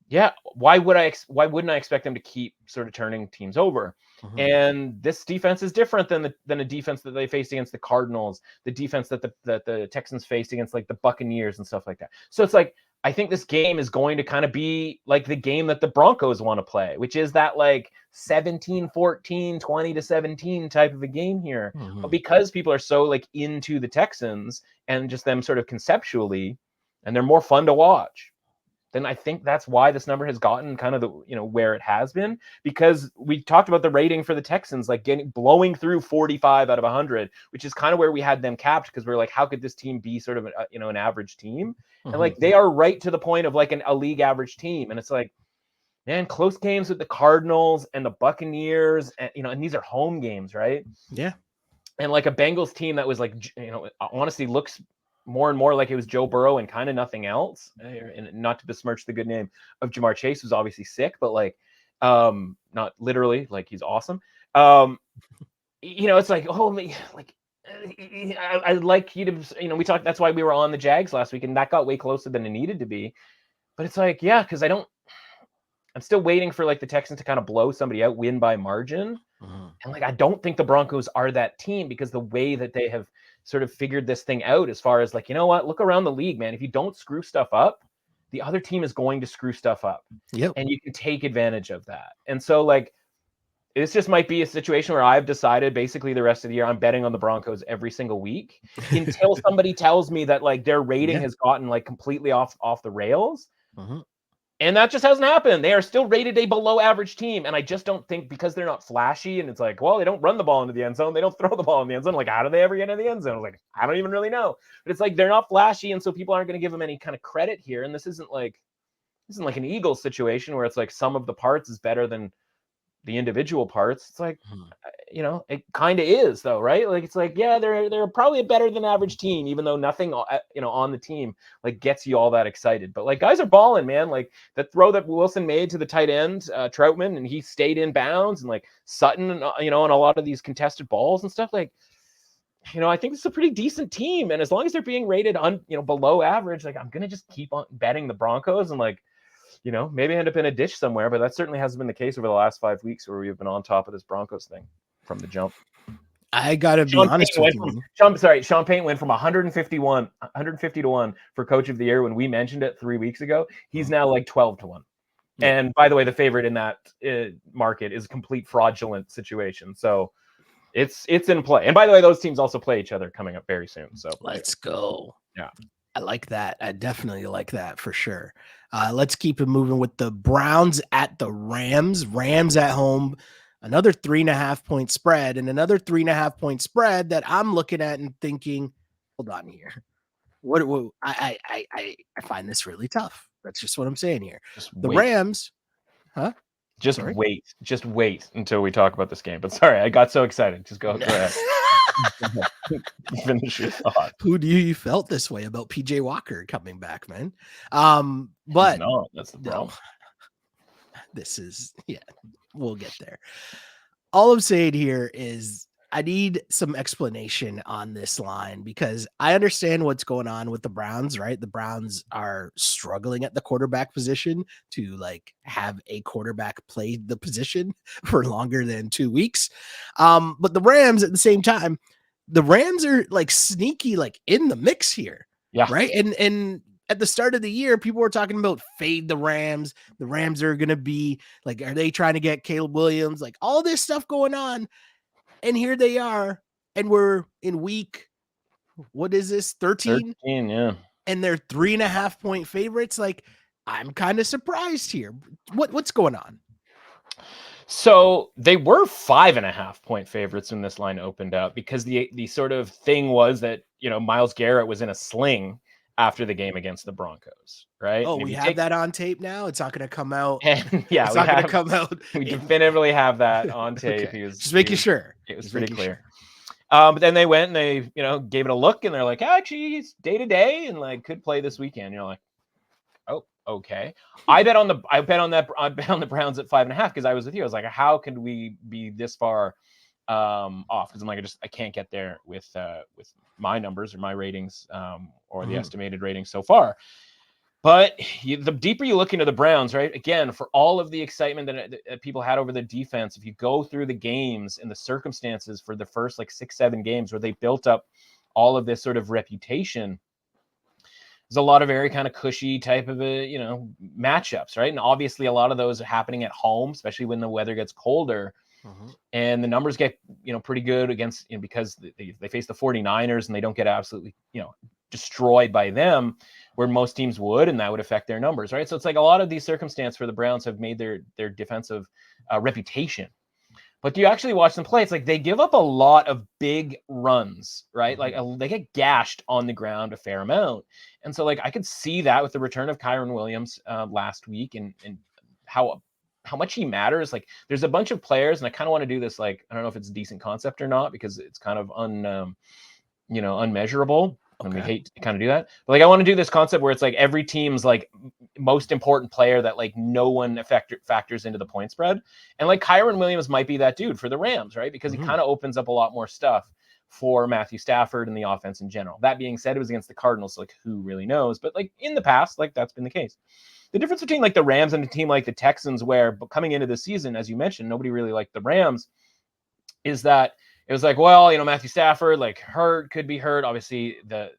yeah, why wouldn't I expect them to keep sort of turning teams over? And this defense is different than a defense that they faced against the Cardinals, the defense that the Texans faced against like the Buccaneers and stuff like that. So it's like, I think this game is going to kind of be like the game that the Broncos want to play, which is that like 17-14, 20-17 type of a game here. But because people are so like into the Texans and just them sort of conceptually, and they're more fun to watch, then I think that's why this number has gotten kind of the, where it has been, because we talked about the rating for the Texans, like blowing through 45 out of 100, which is kind of where we had them capped, because we're like, how could this team be sort of an average team? And like, they are right to the point of like a league average team. And it's like, man, close games with the Cardinals and the Buccaneers, and, and these are home games, right? Yeah. And like a Bengals team that was like, honestly looks more and more like it was Joe Burrow and kind of nothing else. And not to besmirch the good name of Jamar Chase, who's obviously sick, but like, not literally, like he's awesome. It's like, oh, like, I'd like you to, we talked, that's why we were on the Jags last week, and that got way closer than it needed to be. But it's like, yeah, because I'm still waiting for like the Texans to kind of blow somebody out, win by margin. And like, I don't think the Broncos are that team, because the way that they have sort of figured this thing out, as far as like, you know what, look around the league, man. If you don't screw stuff up, the other team is going to screw stuff up. Yep. And you can take advantage of that. And so like, this just might be a situation where I've decided basically the rest of the year I'm betting on the Broncos every single week until somebody tells me that like their rating has gotten like completely off the rails. And that just hasn't happened. They are still rated a below average team. And I just don't think, because they're not flashy, and it's like, well, they don't run the ball into the end zone, they don't throw the ball in the end zone. Like, how do they ever get into the end zone? I was like, I don't even really know. But it's like, they're not flashy, and so people aren't going to give them any kind of credit here. And this isn't like an Eagles situation where it's like some of the parts is better than the individual parts. It's like, it kind of is though, right? Like, it's like, yeah, they're probably a better than average team, even though nothing, on the team like gets you all that excited. But like, guys are balling, man. Like the throw that Wilson made to the tight end, Troutman, and he stayed in bounds, and like Sutton, on a lot of these contested balls and stuff. Like, I think it's a pretty decent team. And as long as they're being rated below average, like I'm going to just keep on betting the Broncos, and like, maybe end up in a ditch somewhere. But that certainly hasn't been the case over the last 5 weeks, where we've been on top of this Broncos thing from the jump. I gotta be honest with you. Sean Payton went from 150 to 1 for Coach of the Year when we mentioned it 3 weeks ago. He's now like 12 to 1. And by the way, the favorite in that market is a complete fraudulent situation. So it's in play. And by the way, those teams also play each other coming up very soon. So let's go. Yeah. I like that. I definitely like that for sure. Let's keep it moving with the Browns at the Rams. Rams at home, another 3.5 point spread, and another 3.5 point spread that I'm looking at and thinking, hold on here. I find this really tough. That's just what I'm saying here. The Rams, huh? Just wait until we talk about this game. But sorry, I got so excited. Just go ahead. Finish your thought. Who do you felt this way about PJ Walker coming back, man? But no, that's the problem. This is, we'll get there. All I'm saying here is I need some explanation on this line, because I understand what's going on with the Browns, right? The Browns are struggling at the quarterback position to like have a quarterback play the position for longer than 2 weeks. But the Rams at the same time, the Rams are like sneaky, like in the mix here. Yeah. Right. And at the start of the year, people were talking about fade the Rams. The Rams are going to be like, are they trying to get Caleb Williams? Like all this stuff going on. And here they are. And we're in week, what is this? 13? 13, yeah. And they're 3.5 point favorites. Like, I'm kind of surprised here. What's going on? So they were 5.5-point favorites when this line opened up, because the sort of thing was that, Myles Garrett was in a sling after the game against the Broncos, right? Oh, And if we you have that on tape now? It's not going to come out. and yeah, It's we not going to have come out. we definitively have that on tape. Okay. Just making sure. It was Just pretty making clear. sure. But then they went and they, gave it a look, and they're like, actually, he's day to day and like could play this weekend. You're like, oh, okay. I bet on the Browns at 5.5 because I was with you. I was like, how could we be this far off? Because I'm like, I can't get there with my numbers or my ratings or the estimated ratings so far. But the deeper you look into the Browns, right? Again, for all of the excitement that people had over the defense, if you go through the games and the circumstances for the first like 6-7 games where they built up all of this sort of reputation, there's a lot of very kind of cushy type of matchups, right? And obviously a lot of those are happening at home, especially when the weather gets colder. And the numbers get, pretty good against, because they face the 49ers and they don't get absolutely, destroyed by them where most teams would, and that would affect their numbers, right? So it's like a lot of these circumstances for the Browns have made their defensive reputation. But do you actually watch them play? It's like they give up a lot of big runs, right? Like they get gashed on the ground a fair amount. And so like I could see that with the return of Kyren Williams last week and how much he matters. Like there's a bunch of players, and I kind of want to do this, like, I don't know if it's a decent concept or not, because it's kind of unmeasurable. And we hate to kind of do that. But like I want to do this concept where it's like every team's like most important player that like no one factors into the point spread. And like Kyren Williams might be that dude for the Rams, right? Because he kind of opens up a lot more stuff for Matthew Stafford and the offense in general. That being said, it was against the Cardinals, so like who really knows? But like in the past, like that's been the case. The difference between like the Rams and a team like the Texans, where coming into the season, as you mentioned, nobody really liked the Rams, is that it was like, well, Matthew Stafford, like could be hurt. Obviously the,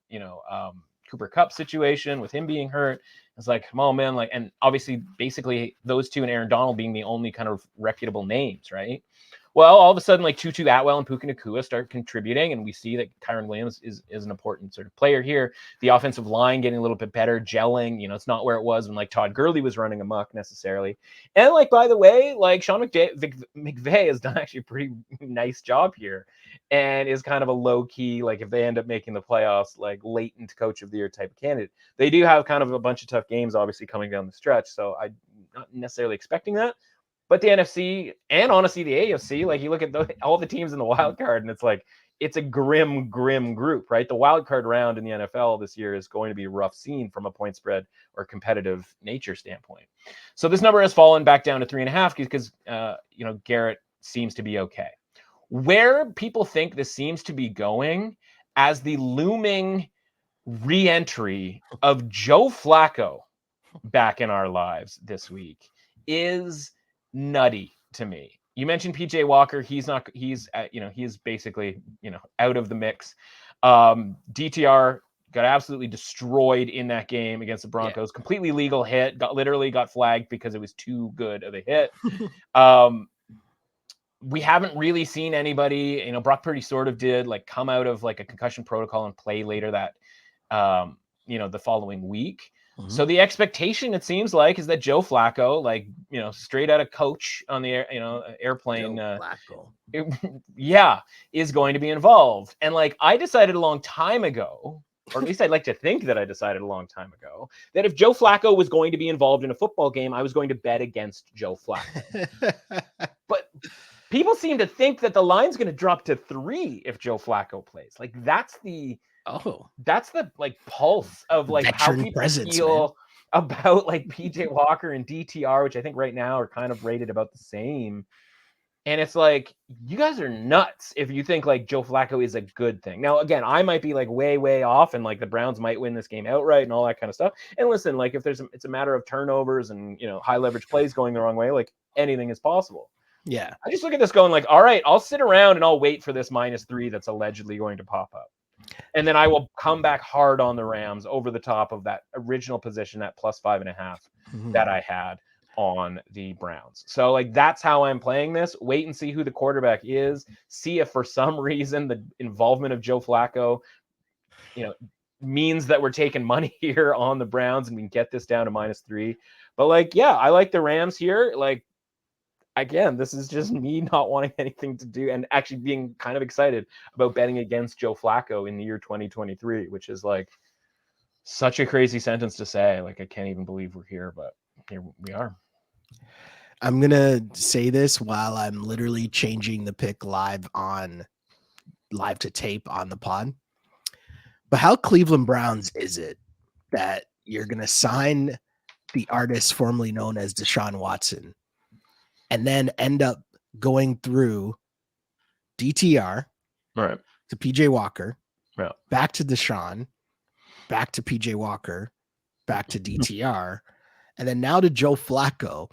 Cooper Kupp situation with him being hurt. It's like, come on, man. Like, and obviously basically those two and Aaron Donald being the only kind of reputable names, right? Well, all of a sudden, like Tutu Atwell and Puka Nacua start contributing, and we see that Kyren Williams is an important sort of player here. The offensive line getting a little bit better, gelling. It's not where it was when like Todd Gurley was running amok necessarily. And like, by the way, like Sean McVay has done actually a pretty nice job here, and is kind of a low key, like if they end up making the playoffs, like latent coach of the year type of candidate. They do have kind of a bunch of tough games, obviously coming down the stretch, so I'm not necessarily expecting that. But the NFC and honestly the AFC, like you look at all the teams in the wild card, and it's like it's a grim group, right? The wild card round in the NFL this year is going to be a rough scene from a point spread or competitive nature standpoint. So this number has fallen back down to 3.5 because Garrett seems to be okay. Where people think this seems to be going as the looming re-entry of Joe Flacco back in our lives this week is nutty to me. You mentioned PJ Walker. He's basically, out of the mix. DTR got absolutely destroyed in that game against the Broncos. Yeah. Completely legal hit. Got flagged because it was too good of a hit. We haven't really seen anybody, Brock Purdy sort of did like come out of like a concussion protocol and play later that, the following week. So the expectation, it seems like, is that Joe Flacco, like, straight out of coach on the airplane, is going to be involved. And like, I decided a long time ago, or at least I'd like to think that I decided a long time ago, that if Joe Flacco was going to be involved in a football game, I was going to bet against Joe Flacco. But people seem to think that the line's going to drop to 3 if Joe Flacco plays. Like, that's the like pulse of like veteran how people feel about like PJ Walker and DTR, which I think right now are kind of rated about the same. And it's like, you guys are nuts if you think like Joe Flacco is a good thing. Now, again, I might be like way off, and like the Browns might win this game outright and all that kind of stuff. And listen, like if it's a matter of turnovers and high leverage plays going the wrong way, like anything is possible. Yeah. I just look at this going like, all right, I'll sit around and I'll wait for this -3 that's allegedly going to pop up. And then I will come back hard on the Rams over the top of that original position at +5.5 that I had on the Browns. So like, that's how I'm playing this. Wait and see who the quarterback is. See if for some reason the involvement of Joe Flacco, means that we're taking money here on the Browns and we can get this down to -3. But like, yeah, I like the Rams here. Like, again, this is just me not wanting anything to do and actually being kind of excited about betting against Joe Flacco in the year 2023, which is like such a crazy sentence to say. Like, I can't even believe we're here, but here we are. I'm going to say this while I'm literally changing the pick live to tape on the pod. But how Cleveland Browns is it that you're going to sign the artist formerly known as Deshaun Watson and then end up going through DTR Right. to PJ Walker, Yeah. back to Deshaun, back to PJ Walker, back to DTR, and then now to Joe Flacco.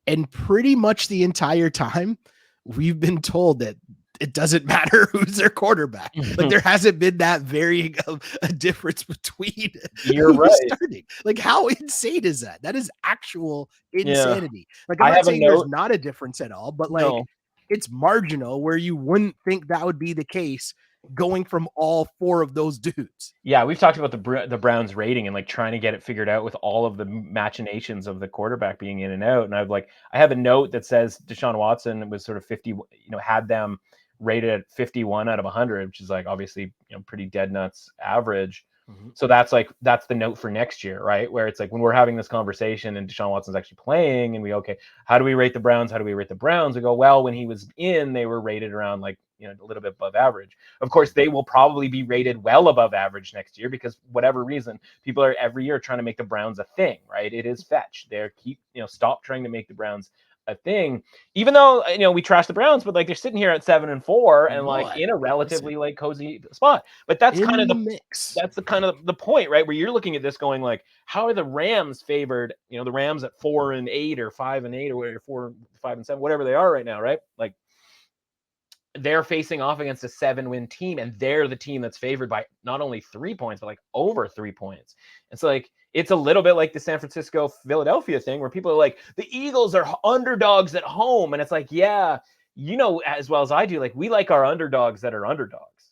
And pretty much the entire time, we've been told that it doesn't matter who's their quarterback. Like, there hasn't been that varying of a difference between who's starting. Like, how insane is that? That is actual insanity. Yeah. Like, I'm not saying there's not a difference at all, but like, it's marginal where you wouldn't think that would be the case going from all four of those dudes. Yeah, we've talked about the Browns rating and like trying to get it figured out with all of the machinations of the quarterback being in and out. And I have a note that says Deshaun Watson was sort of 50, had them rated at 51 out of 100, which is like obviously pretty dead nuts average. Mm-hmm. So that's the note for next year, right? Where it's like when we're having this conversation and Deshaun Watson's actually playing and how do we rate the Browns? How do we rate the Browns? We go, well, when he was in, they were rated around like, a little bit above average. Of course, they will probably be rated well above average next year because whatever reason, people are every year trying to make the Browns a thing, right? It is fetch. Stop trying to make the Browns a thing, even though we trash the Browns, but like they're sitting here at 7-4 and like in a relatively like cozy spot. But that's kind of the mix. That's the kind of the point, right? Where you're looking at this going like, how are the Rams favored? The Rams at 4-8 or 5-8 or whatever, 4-5-7, whatever they are right now, right? Like they're facing off against a 7-win team, and they're the team that's favored by not only 3 points, but like over 3 points. It's like, it's a little bit like the San Francisco Philadelphia thing where people are like, the Eagles are underdogs at home. And it's like, yeah, as well as I do, like we like our underdogs that are underdogs.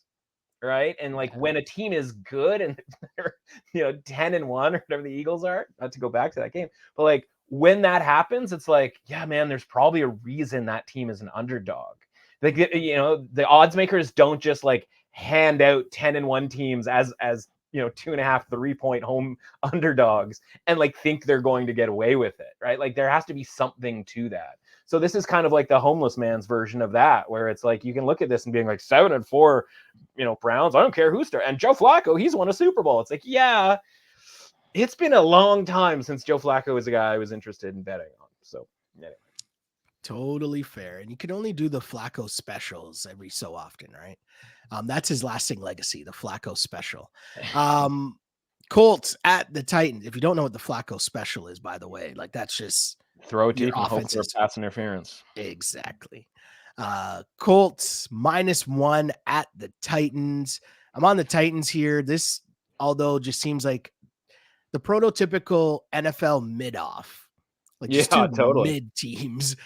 Right. And like when a team is good and they're, 10-1 or whatever the Eagles are, not to go back to that game, but like when that happens, it's like, yeah, man, there's probably a reason that team is an underdog. Like, the odds makers don't just like hand out 10-1 teams as 2.5, 3 point home underdogs and like think they're going to get away with it. Right. Like there has to be something to that. So this is kind of like the homeless man's version of that, where it's like, you can look at this and being like 7-4, Browns, I don't care who starts. And Joe Flacco, he's won a Super Bowl. It's like, yeah, it's been a long time since Joe Flacco was a guy I was interested in betting on. So anyway. Totally fair. And you can only do the Flacco specials every so often, right? That's his lasting legacy, the Flacco special. Colts at the Titans. If you don't know what the Flacco special is, by the way, like that's just throw it deep and hope for pass interference. Exactly. Colts -1 at the Titans. I'm on the Titans here. This, although, just seems like the prototypical NFL mid-off. Like just totally mid teams,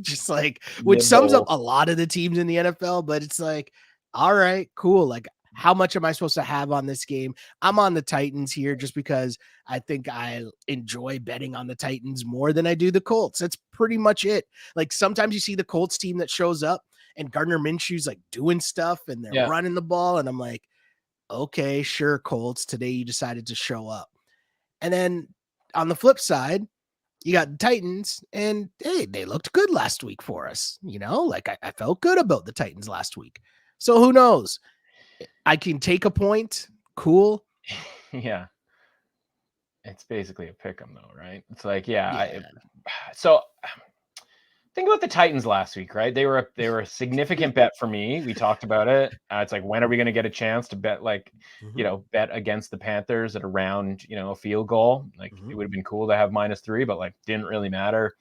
just like, which sums up a lot of the teams in the NFL, but it's like, all right, cool. Like, how much am I supposed to have on this game? I'm on the Titans here just because I think I enjoy betting on the Titans more than I do the Colts. That's pretty much it. Like sometimes you see the Colts team that shows up and Gardner Minshew's like doing stuff and they're running the ball. And I'm like, okay, sure, Colts, today you decided to show up. And then on the flip side, you got the Titans, and hey, they looked good last week for us. Like I felt good about the Titans last week. So who knows? I can take a point. Cool. Yeah. It's basically a pick 'em though, right? It's like, so think about the Titans last week, right? They were a significant bet for me. We talked about it. It's like, when are we going to get a chance to bet bet against the Panthers at around, a field goal? Like it would have been cool to have -3, but like didn't really matter.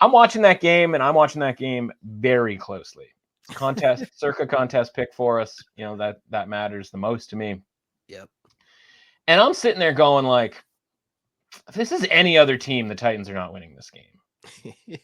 I'm watching that game and I'm watching that game very closely. Circa contest pick for us. That matters the most to me. Yep. And I'm sitting there going like, if this is any other team, the Titans are not winning this game.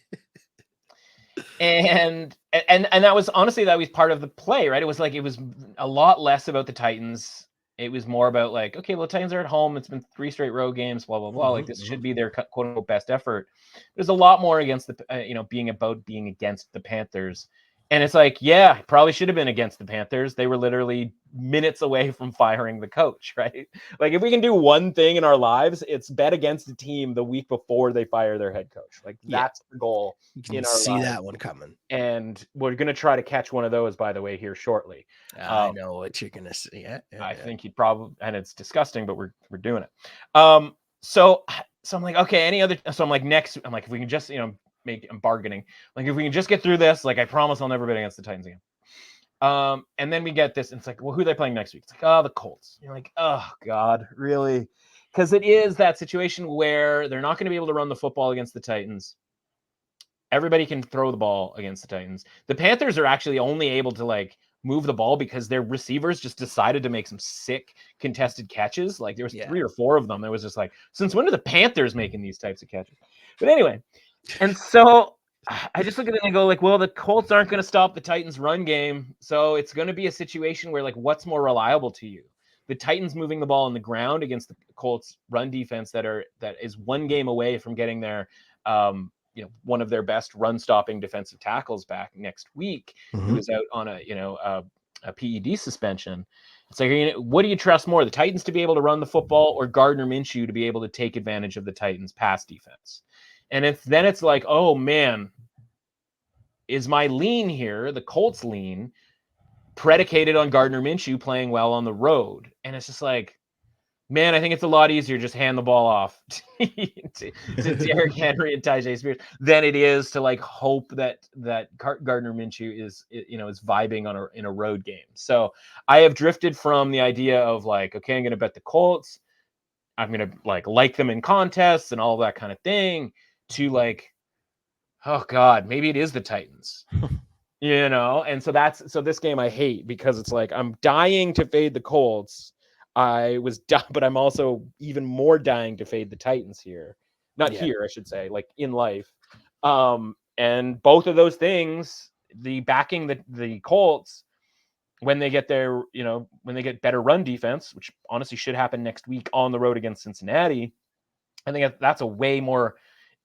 And that was honestly, that was part of the play, right? It was a lot less about the Titans it was more about like, okay, well, the Titans are at home. It's been 3 straight road games, blah, blah, blah. Like this should be their quote unquote best effort. There's a lot more against the, being against the Panthers. And it's like, yeah, probably should have been against the Panthers. They were literally minutes away from firing the coach, right? Like if we can do one thing in our lives, it's bet against a team the week before they fire their head coach. Like that's the goal. You can see that one coming. And we're going to try to catch one of those, by the way, here shortly. I know what you're going to see. Yeah, I think you'd probably, and it's disgusting, but we're doing it. So I'm like, okay, any other, so I'm like, if we can just, I'm bargaining. Like, if we can just get through this, like, I promise I'll never bet against the Titans again. And then we get this, and it's like, well, who are they playing next week? It's like, oh, the Colts. You're like, oh, God, really? Because it is that situation where they're not going to be able to run the football against the Titans. Everybody can throw the ball against the Titans. The Panthers are actually only able to, like, move the ball because their receivers just decided to make some sick contested catches. Like, there was 3 or 4 of them. That was just like, since when are the Panthers making these types of catches? But anyway, and so I just look at it and I go like, well, the Colts aren't going to stop the Titans run game. So it's going to be a situation where, like, what's more reliable to you? The Titans moving the ball on the ground against the Colts run defense that is 1 game away from getting their, one of their best run stopping defensive tackles back next week, who is out on a PED suspension. It's like, what do you trust more, the Titans to be able to run the football or Gardner Minshew to be able to take advantage of the Titans pass defense? And then it's like, oh man, is my lean here, the Colts lean, predicated on Gardner Minshew playing well on the road? And it's just like, man, I think it's a lot easier just hand the ball off to Derrick Henry and Tyjae Spears than it is to, like, hope that Gardner Minshew is vibing in a road game. So I have drifted from the idea of, like, okay, I'm going to bet the Colts, I'm going to like them in contests and all that kind of thing, to like, oh God, maybe it is the Titans. And so this game I hate because it's like I'm dying to fade the Colts. But I'm also even more dying to fade the Titans here. Here, I should say, like in life. And both of those things, the backing the Colts when they get when they get better run defense, which honestly should happen next week on the road against Cincinnati, I think that's a way more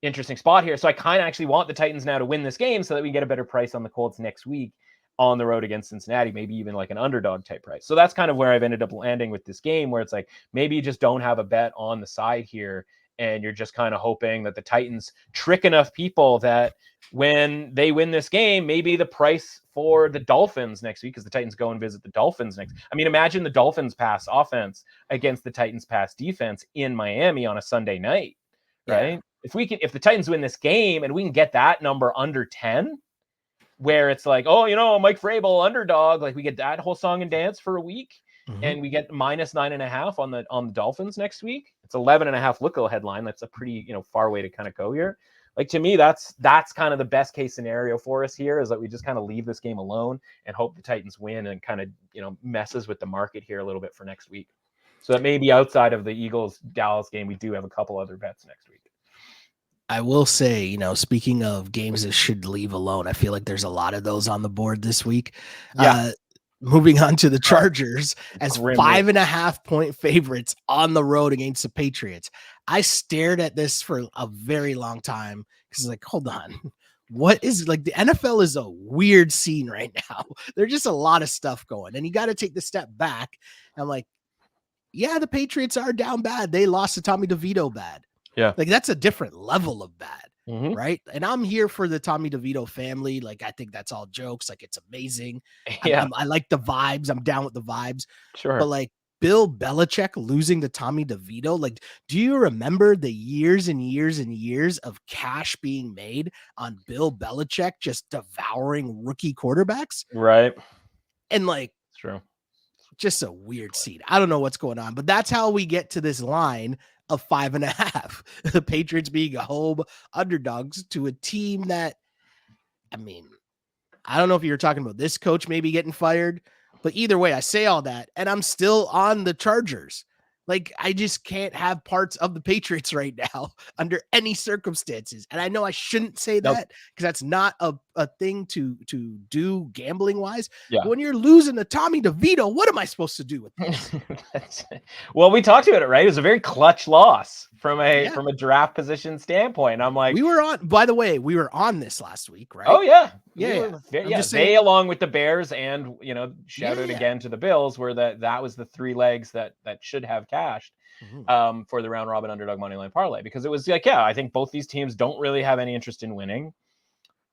interesting spot here. So I kind of actually want the Titans now to win this game so that we get a better price on the Colts next week on the road against Cincinnati, maybe even like an underdog type price. So that's kind of where I've ended up landing with this game, where it's like, maybe you just don't have a bet on the side here. And you're just kind of hoping that the Titans trick enough people that when they win this game, maybe the price for the Dolphins next week, because the Titans go and visit the Dolphins next. I mean, imagine the Dolphins pass offense against the Titans pass defense in Miami on a Sunday night, right? Yeah. If the Titans win this game and we can get that number under 10, where it's like, oh, Mike Vrabel underdog, like we get that whole song and dance for a week, and we get -9.5 on the Dolphins next week. It's 11.5 look headline. That's a pretty far way to kind of go here. Like, to me, that's kind of the best case scenario for us here, is that we just kind of leave this game alone and hope the Titans win and kind of messes with the market here a little bit for next week. So that maybe outside of the Eagles Dallas game, we do have a couple other bets next week. I will say, speaking of games that should leave alone, I feel like there's a lot of those on the board this week. Yeah. Moving on to the Chargers as 5.5 point favorites on the road against the Patriots. I stared at this for a very long time because like, hold on. What is like the NFL is a weird scene right now. There's just a lot of stuff going, and you got to take the step back. I'm like, yeah, the Patriots are down bad. They lost to Tommy DeVito bad. Yeah. Like that's a different level of bad. Right. And I'm here for the Tommy DeVito family. Like, I think that's all jokes. Like, it's amazing. Yeah. I like the vibes. I'm down with the vibes. Sure. But like Bill Belichick losing to Tommy DeVito, like, do you remember the years and years and years of cash being made on Bill Belichick just devouring rookie quarterbacks? Right. And like, it's true. Just a weird scene. I don't know what's going on, but that's how we get to this line of 5.5. The Patriots being a home underdogs to a team that, I mean, I don't know if you're talking about this coach maybe getting fired, but either way, I say all that, and I'm still on the Chargers. Like, I just can't have parts of the Patriots right now under any circumstances. And I know I shouldn't say that because that's not a thing to do gambling wise. Yeah. But when you're losing to Tommy DeVito, what am I supposed to do with this? Well, we talked about it, right? It was a very clutch loss from a draft position standpoint. I'm like, we were on this last week, right? Oh yeah. They along with the Bears and, shout out again to the Bills, where that was the three legs that should have cashed for the round robin underdog moneyline parlay, because it was like, I think both these teams don't really have any interest in winning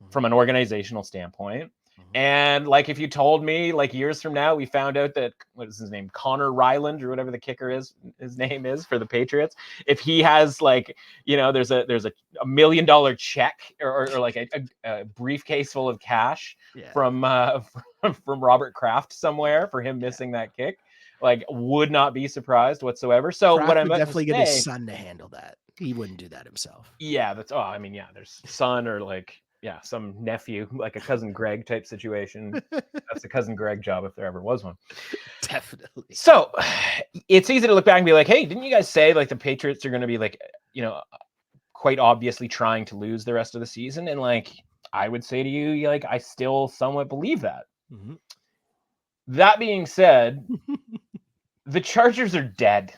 from an organizational standpoint. And like, if you told me like years from now, we found out that, what is his name? Connor Ryland or whatever the kicker is, his name is for the Patriots. If he has like, there's a $1 million check or like a briefcase full of cash from Robert Kraft somewhere for him missing that kick, like, would not be surprised whatsoever. So Kraft what I'm definitely get his son to handle that. He wouldn't do that himself. Yeah, there's son or like, some nephew, like a cousin Greg type situation. That's a cousin Greg job if there ever was one. Definitely. So it's easy to look back and be like, hey, didn't you guys say like the Patriots are going to be like, quite obviously trying to lose the rest of the season? And like, I would say to you, like, I still somewhat believe that. That being said, the Chargers are dead.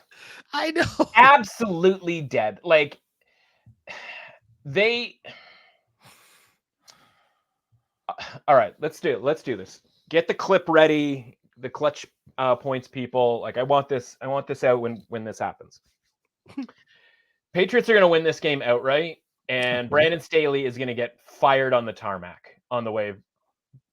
I know. Absolutely dead. Like, all right, let's do this. Get the clip ready, the clutch points people. Like, I want this out when this happens. Patriots are going to win this game outright, and Brandon Staley is going to get fired on the tarmac on the way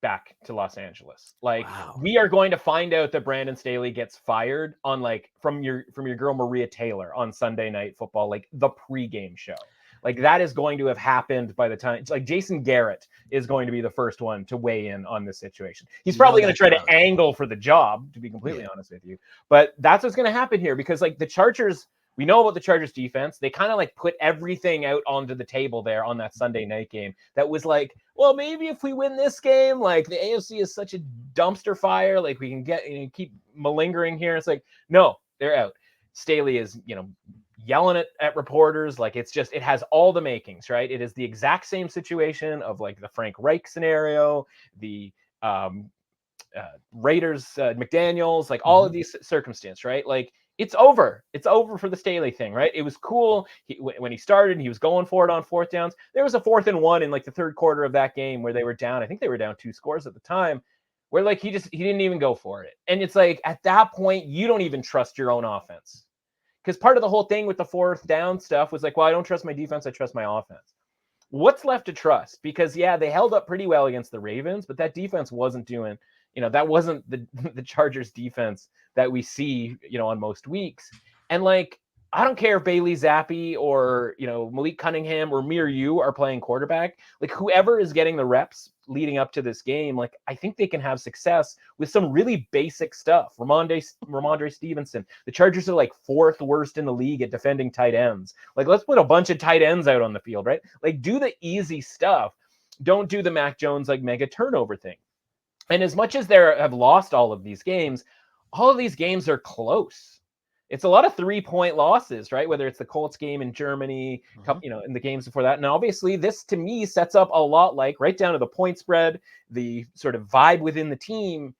back to Los Angeles. Like, we are going to find out that Brandon Staley gets fired on like from your girl Maria Taylor on Sunday Night Football, like the pregame show. Like, that is going to have happened by the time. It's like Jason Garrett is going to be the first one to weigh in on this situation. He's probably going to try to angle for the job, to be completely honest with you. But that's what's going to happen here, because like the Chargers, we know about the Chargers defense. They kind of like put everything out onto the table there on that Sunday night game. That was like, well, maybe if we win this game, like the AFC is such a dumpster fire, like we can keep malingering here. It's like, no, they're out. Staley is, yelling at reporters. Like, it has all the makings, right? It is the exact same situation of like the Frank Reich scenario, the Raiders, McDaniels, like all of these circumstances, right? Like, it's over for the Staley thing, right? It was cool. When he started, he was going for it on fourth downs. There was a 4th and 1 in like the third quarter of that game where they were down. I think they were down 2 scores at the time, where like he didn't even go for it. And it's like, at that point, you don't even trust your own offense. Because part of the whole thing with the 4th down stuff was like, well, I don't trust my defense, I trust my offense. What's left to trust? Because they held up pretty well against the Ravens, but that defense wasn't doing, that wasn't the Chargers defense that we see, on most weeks. And like, I don't care if Bailey Zappi or, Malik Cunningham or me or you are playing quarterback. Like, whoever is getting the reps leading up to this game, like, I think they can have success with some really basic stuff. Ramondre Stevenson. The Chargers are like 4th worst in the league at defending tight ends. Like, let's put a bunch of tight ends out on the field, right? Like, do the easy stuff. Don't do the Mac Jones like mega turnover thing. And as much as they have lost all of these games are close. It's a lot of 3-point losses, right? Whether it's the Colts game in Germany, in the games before that. And obviously this, to me, sets up a lot like right down to the point spread, the sort of vibe within the team,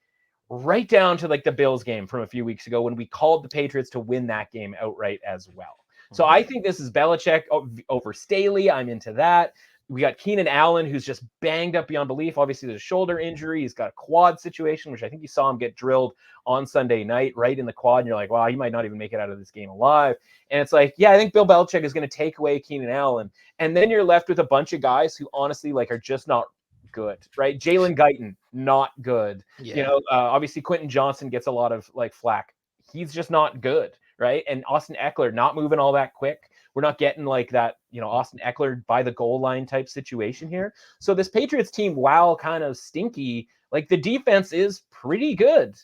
right down to like the Bills game from a few weeks ago when we called the Patriots to win that game outright as well. So I think this is Belichick over Staley. I'm into that. We got Keenan Allen, who's just banged up beyond belief. Obviously, there's a shoulder injury. He's got a quad situation, which I think you saw him get drilled on Sunday night, right in the quad. And you're like, wow, he might not even make it out of this game alive. And it's like, I think Bill Belichick is going to take away Keenan Allen. And then you're left with a bunch of guys who honestly like are just not good, right? Jalen Guyton, not good. Obviously Quentin Johnson gets a lot of like flack. He's just not good, right? And Austin Eckler not moving all that quick. We're not getting like that, Austin Eckler by the goal line type situation here. So this Patriots team, while kind of stinky, like the defense is pretty good.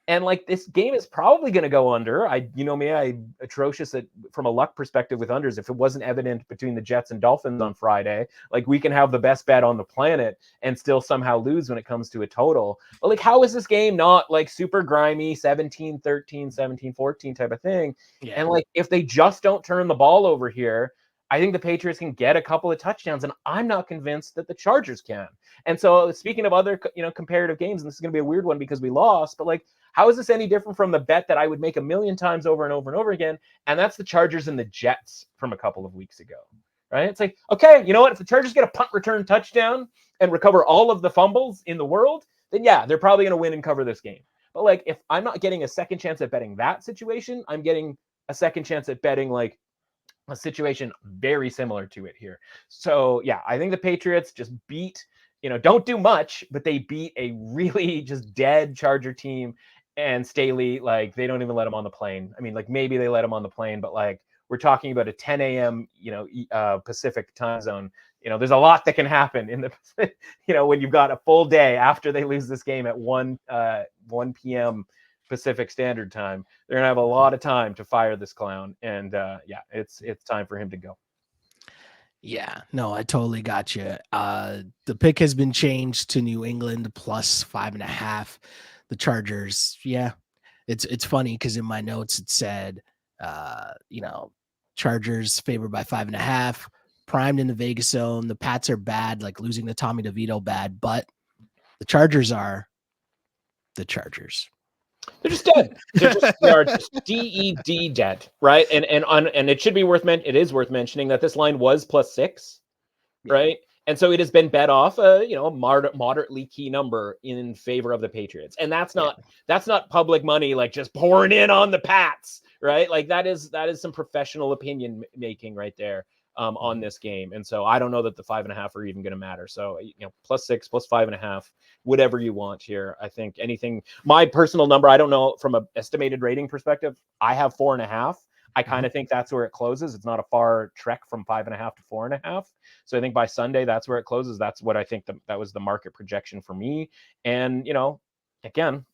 And like this game is probably going to go under. You know me, I'm atrocious from a luck perspective with unders. If it wasn't evident between the Jets and Dolphins on Friday, like we can have the best bet on the planet and still somehow lose when it comes to a total. But like, how is this game not like super grimy, 17-13, 17-14 type of thing? Yeah. And like, if they just don't turn the ball over here, I think the Patriots can get a couple of touchdowns, and I'm not convinced that the Chargers can. And so speaking of other, comparative games, and this is going to be a weird one because we lost, but like, how is this any different from the bet that I would make a million times over and over and over again? And that's the Chargers and the Jets from a couple of weeks ago, right? It's like, okay, you know what? If the Chargers get a punt return touchdown and recover all of the fumbles in the world, then yeah, they're probably going to win and cover this game. But like, if I'm not getting a second chance at betting that situation, I'm getting a second chance at betting like a situation very similar to it here. So yeah, I think the Patriots just beat, don't do much, but they beat a really just dead Charger team. And Staley, like, they don't even let him on the plane. I mean, like, maybe they let him on the plane, but like, we're talking about a 10 a.m., Pacific time zone. There's a lot that can happen in the, when you've got a full day after they lose this game at 1 p.m. Pacific Standard Time. They're gonna have a lot of time to fire this clown, and yeah, it's time for him to go. Yeah, no, I totally got you. The pick has been changed to New England plus 5.5. The Chargers, yeah, it's funny because in my notes it said, Chargers favored by 5.5, primed in the Vegas zone. The Pats are bad, like losing to Tommy DeVito bad, but the Chargers are the Chargers. They're just dead. They are just DED dead, right? And it should be it is worth mentioning that this line was +6, right? And so it has been bet off a moderately key number in favor of the Patriots. And that's not public money like just pouring in on the Pats, right? Like that is some professional opinion making right there on this game. And so I don't know that the 5.5 are even going to matter. So +6, +5.5, whatever you want here. I think anything, my personal number, I don't know from an estimated rating perspective, I have 4.5. I kind of think that's where it closes. It's not a far trek from 5.5 to 4.5. So I think by Sunday, that's where it closes. That's what I think that was the market projection for me. And, again,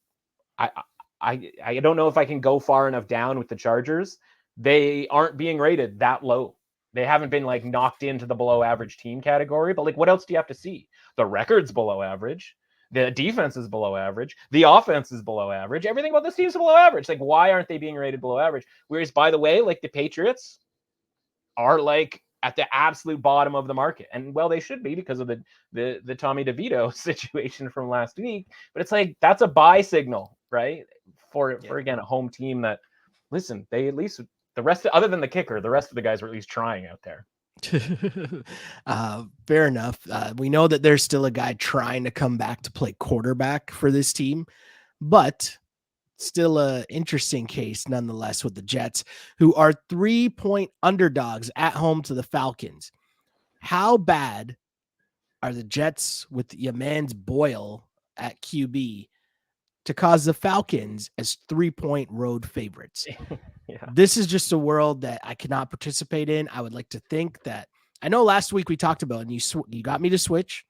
I don't know if I can go far enough down with the Chargers. They aren't being rated that low. They haven't been like knocked into the below average team category, but like, what else do you have to see? The record's below average. The defense is below average. The offense is below average. Everything about this team is below average. Like, why aren't they being rated below average? Whereas, by the way, like the Patriots are like at the absolute bottom of the market. And well, they should be because of the Tommy DeVito situation from last week. But it's like, that's a buy signal, right? For again, a home team that, listen, they at least, the rest, other than the kicker, the rest of the guys were at least trying out there. Fair enough. We know that there's still a guy trying to come back to play quarterback for this team, but still a interesting case nonetheless with the Jets, who are 3-point underdogs at home to the Falcons. How bad are the Jets with your man's Boyle at QB to cause the Falcons as 3-point road favorites? This is just a world that I cannot participate in. I would like to think that, I know last week we talked about, and you got me to switch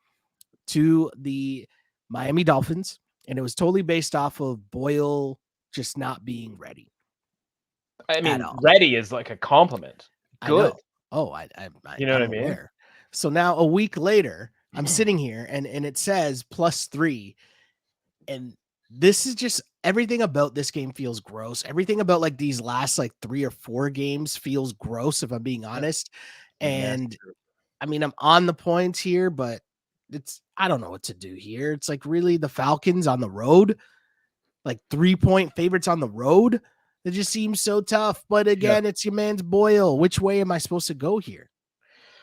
to the Miami Dolphins, and it was totally based off of Boyle just not being ready. I mean, ready is like a compliment. Good. I you know what I mean? Aware. So now a week later, I'm sitting here and it says +3, and this is just, everything about this game feels gross. Everything about like these last like 3 or 4 games feels gross, if I'm being honest. And I mean, I'm on the points here, but I don't know what to do here. It's like, really, the Falcons on the road, like 3-point favorites on the road. It just seems so tough. But again, it's your man's Boyle. Which way am I supposed to go here?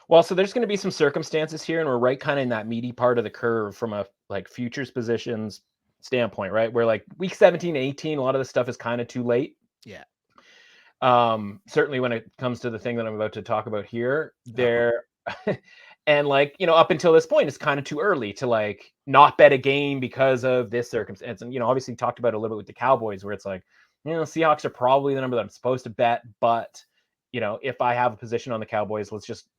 Well, so there's going to be some circumstances here, and we're right kind of in that meaty part of the curve from a like futures positions standpoint, right? Where like week 17, 18, a lot of this stuff is kind of too late. Yeah. Certainly when it comes to the thing that I'm about to talk about here, there and like, up until this point, it's kind of too early to like not bet a game because of this circumstance. And, obviously talked about it a little bit with the Cowboys, where it's like, Seahawks are probably the number that I'm supposed to bet, but if I have a position on the Cowboys, let's just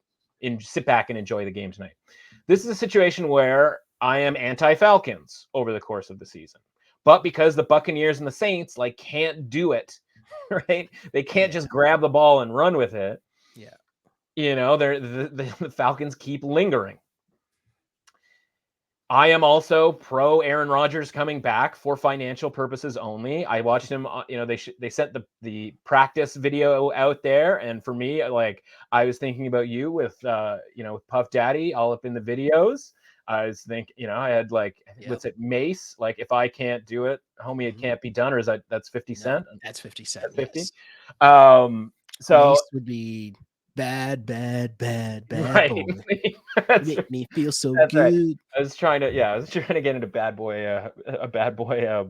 sit back and enjoy the game tonight. This is a situation where I am anti-Falcons over the course of the season. But because the Buccaneers and the Saints like can't do it, right? They can't just grab the ball and run with it. Yeah. You know, the Falcons keep lingering. I am also pro Aaron Rodgers coming back for financial purposes only. I watched him, they sent the practice video out there. And for me, like, I was thinking about you with, with Puff Daddy all up in the videos. I was thinking, I had like, what's it, Mace? Like, if I can't do it, homie, it can't be done. Or that's 50 Cent? That's 50 Cent. That's 50. Yes. So Mace would be bad right. boy. That's, Make me feel so that's good. right. I was trying to get into bad boy, a bad boy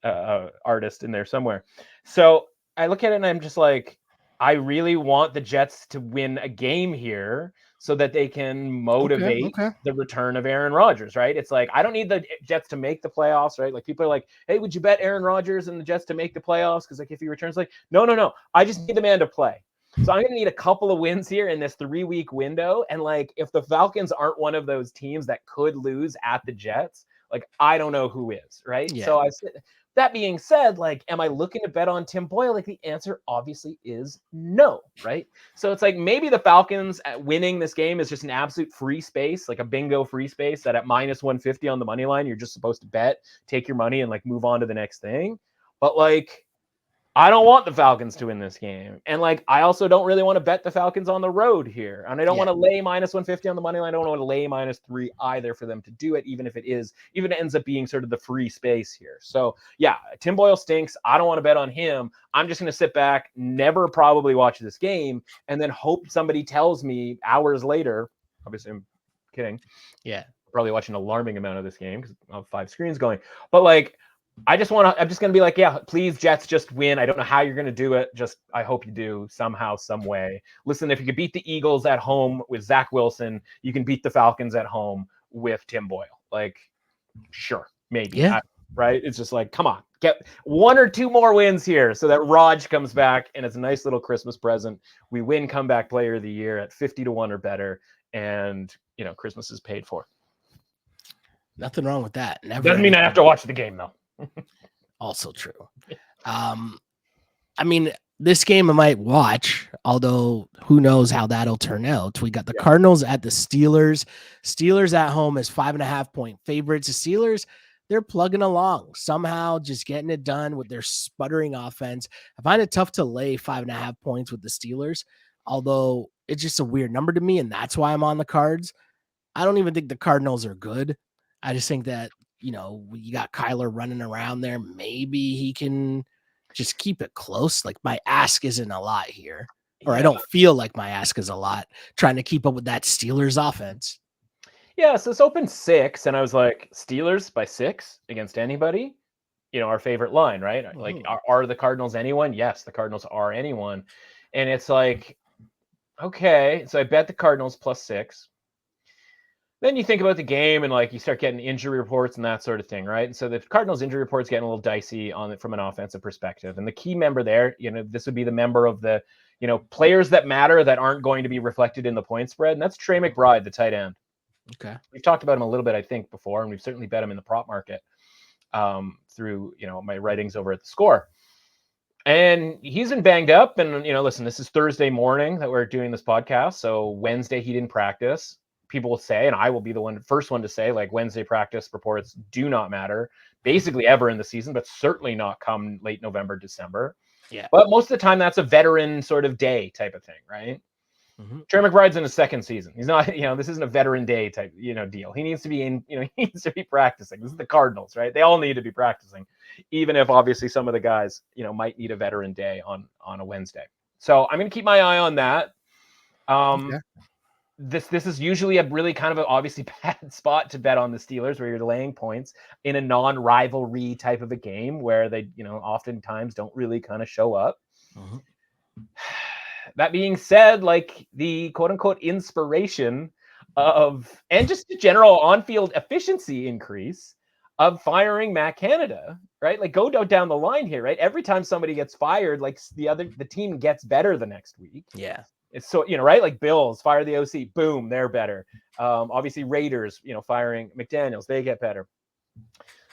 artist in there somewhere. So I look at it and I'm just like, I really want the Jets to win a game here so that they can motivate the return of Aaron Rodgers, right? It's like, I don't need the Jets to make the playoffs, right? Like, people are like, hey, would you bet Aaron Rodgers and the Jets to make the playoffs? Because like, if he returns, like, no. I just need the man to play. So I'm going to need a couple of wins here in this 3-week window. And like, if the Falcons aren't one of those teams that could lose at the Jets, like, I don't know who is, right? Yeah. So that being said, like, am I looking to bet on Tim Boyle? Like, the answer obviously is no, right? So it's like, maybe the Falcons winning this game is just an absolute free space, like a bingo free space that at minus 150 on the money line, you're just supposed to bet, take your money and like move on to the next thing. But like, I don't want the Falcons to win this game. And like, I also don't really want to bet the Falcons on the road here. And I don't want to lay minus 150 on the money line. I don't want to lay minus 3 either for them to do it, even if it ends up being sort of the free space here. So yeah, Tim Boyle stinks. I don't want to bet on him. I'm just going to sit back, never probably watch this game, and then hope somebody tells me hours later. Obviously, I'm kidding. Yeah. Probably watching an alarming amount of this game because I have 5 screens going. But like, I'm just going to be like, yeah, please, Jets, just win. I don't know how you're going to do it. Just, I hope you do somehow, some way. Listen, if you could beat the Eagles at home with Zach Wilson, you can beat the Falcons at home with Tim Boyle. Like, sure, maybe. Yeah. Right? It's just like, come on, get 1 or 2 more wins here so that Raj comes back and it's a nice little Christmas present. We win comeback player of the year at 50-1 or better. And, Christmas is paid for. Nothing wrong with that. Never. Doesn't mean I have to watch the game, though. Also true. I mean, this game I might watch, although who knows how that'll turn out. We got the Cardinals at the Steelers. Steelers at home as 5.5-point favorites. The Steelers, they're plugging along, somehow just getting it done with their sputtering offense. I find it tough to lay 5.5 points with the Steelers, although it's just a weird number to me, and that's why I'm on the Cards. I don't even think the Cardinals are good. I just think that, you got Kyler running around there. Maybe he can just keep it close. Like, my ask isn't a lot here, or I don't feel like my ask is a lot trying to keep up with that Steelers offense. Yeah, so it's open 6, and I was like, Steelers by 6 against anybody? Our favorite line, right? Mm-hmm. Like, are the Cardinals anyone? Yes, the Cardinals are anyone. And it's like, okay, so I bet the Cardinals plus 6. Then you think about the game and like you start getting injury reports and that sort of thing, right? And so the Cardinals injury reports getting a little dicey on it from an offensive perspective. And the key member there, this would be the member of the, players that matter that aren't going to be reflected in the point spread. And that's Trey McBride, the tight end. Okay. We've talked about him a little bit, I think, before, and we've certainly bet him in the prop market through, my writings over at the Score. And he's been banged up. And, listen, this is Thursday morning that we're doing this podcast. So Wednesday he didn't practice. People will say, and I will be the first one to say, like, Wednesday practice reports do not matter basically ever in the season, but certainly not come late November, December. Yeah. But most of the time that's a veteran sort of day type of thing, right? Mm-hmm. Trey McBride's in his 2nd season. He's not, this isn't a veteran day type, deal. He needs to be he needs to be practicing. This is the Cardinals, right? They all need to be practicing, even if obviously some of the guys, might need a veteran day on a Wednesday. So I'm going to keep my eye on that. Okay. This is usually a really kind of obviously bad spot to bet on the Steelers, where you're laying points in a non-rivalry type of a game where they, oftentimes don't really kind of show up. Mm-hmm. That being said, like, the quote unquote inspiration of, and just the general on-field efficiency increase of firing Matt Canada, right? Like, go down the line here, right? Every time somebody gets fired, like the team gets better the next week. Yeah. It's so, right? Like, Bills fire the OC, boom, they're better. Obviously Raiders, firing McDaniels, they get better.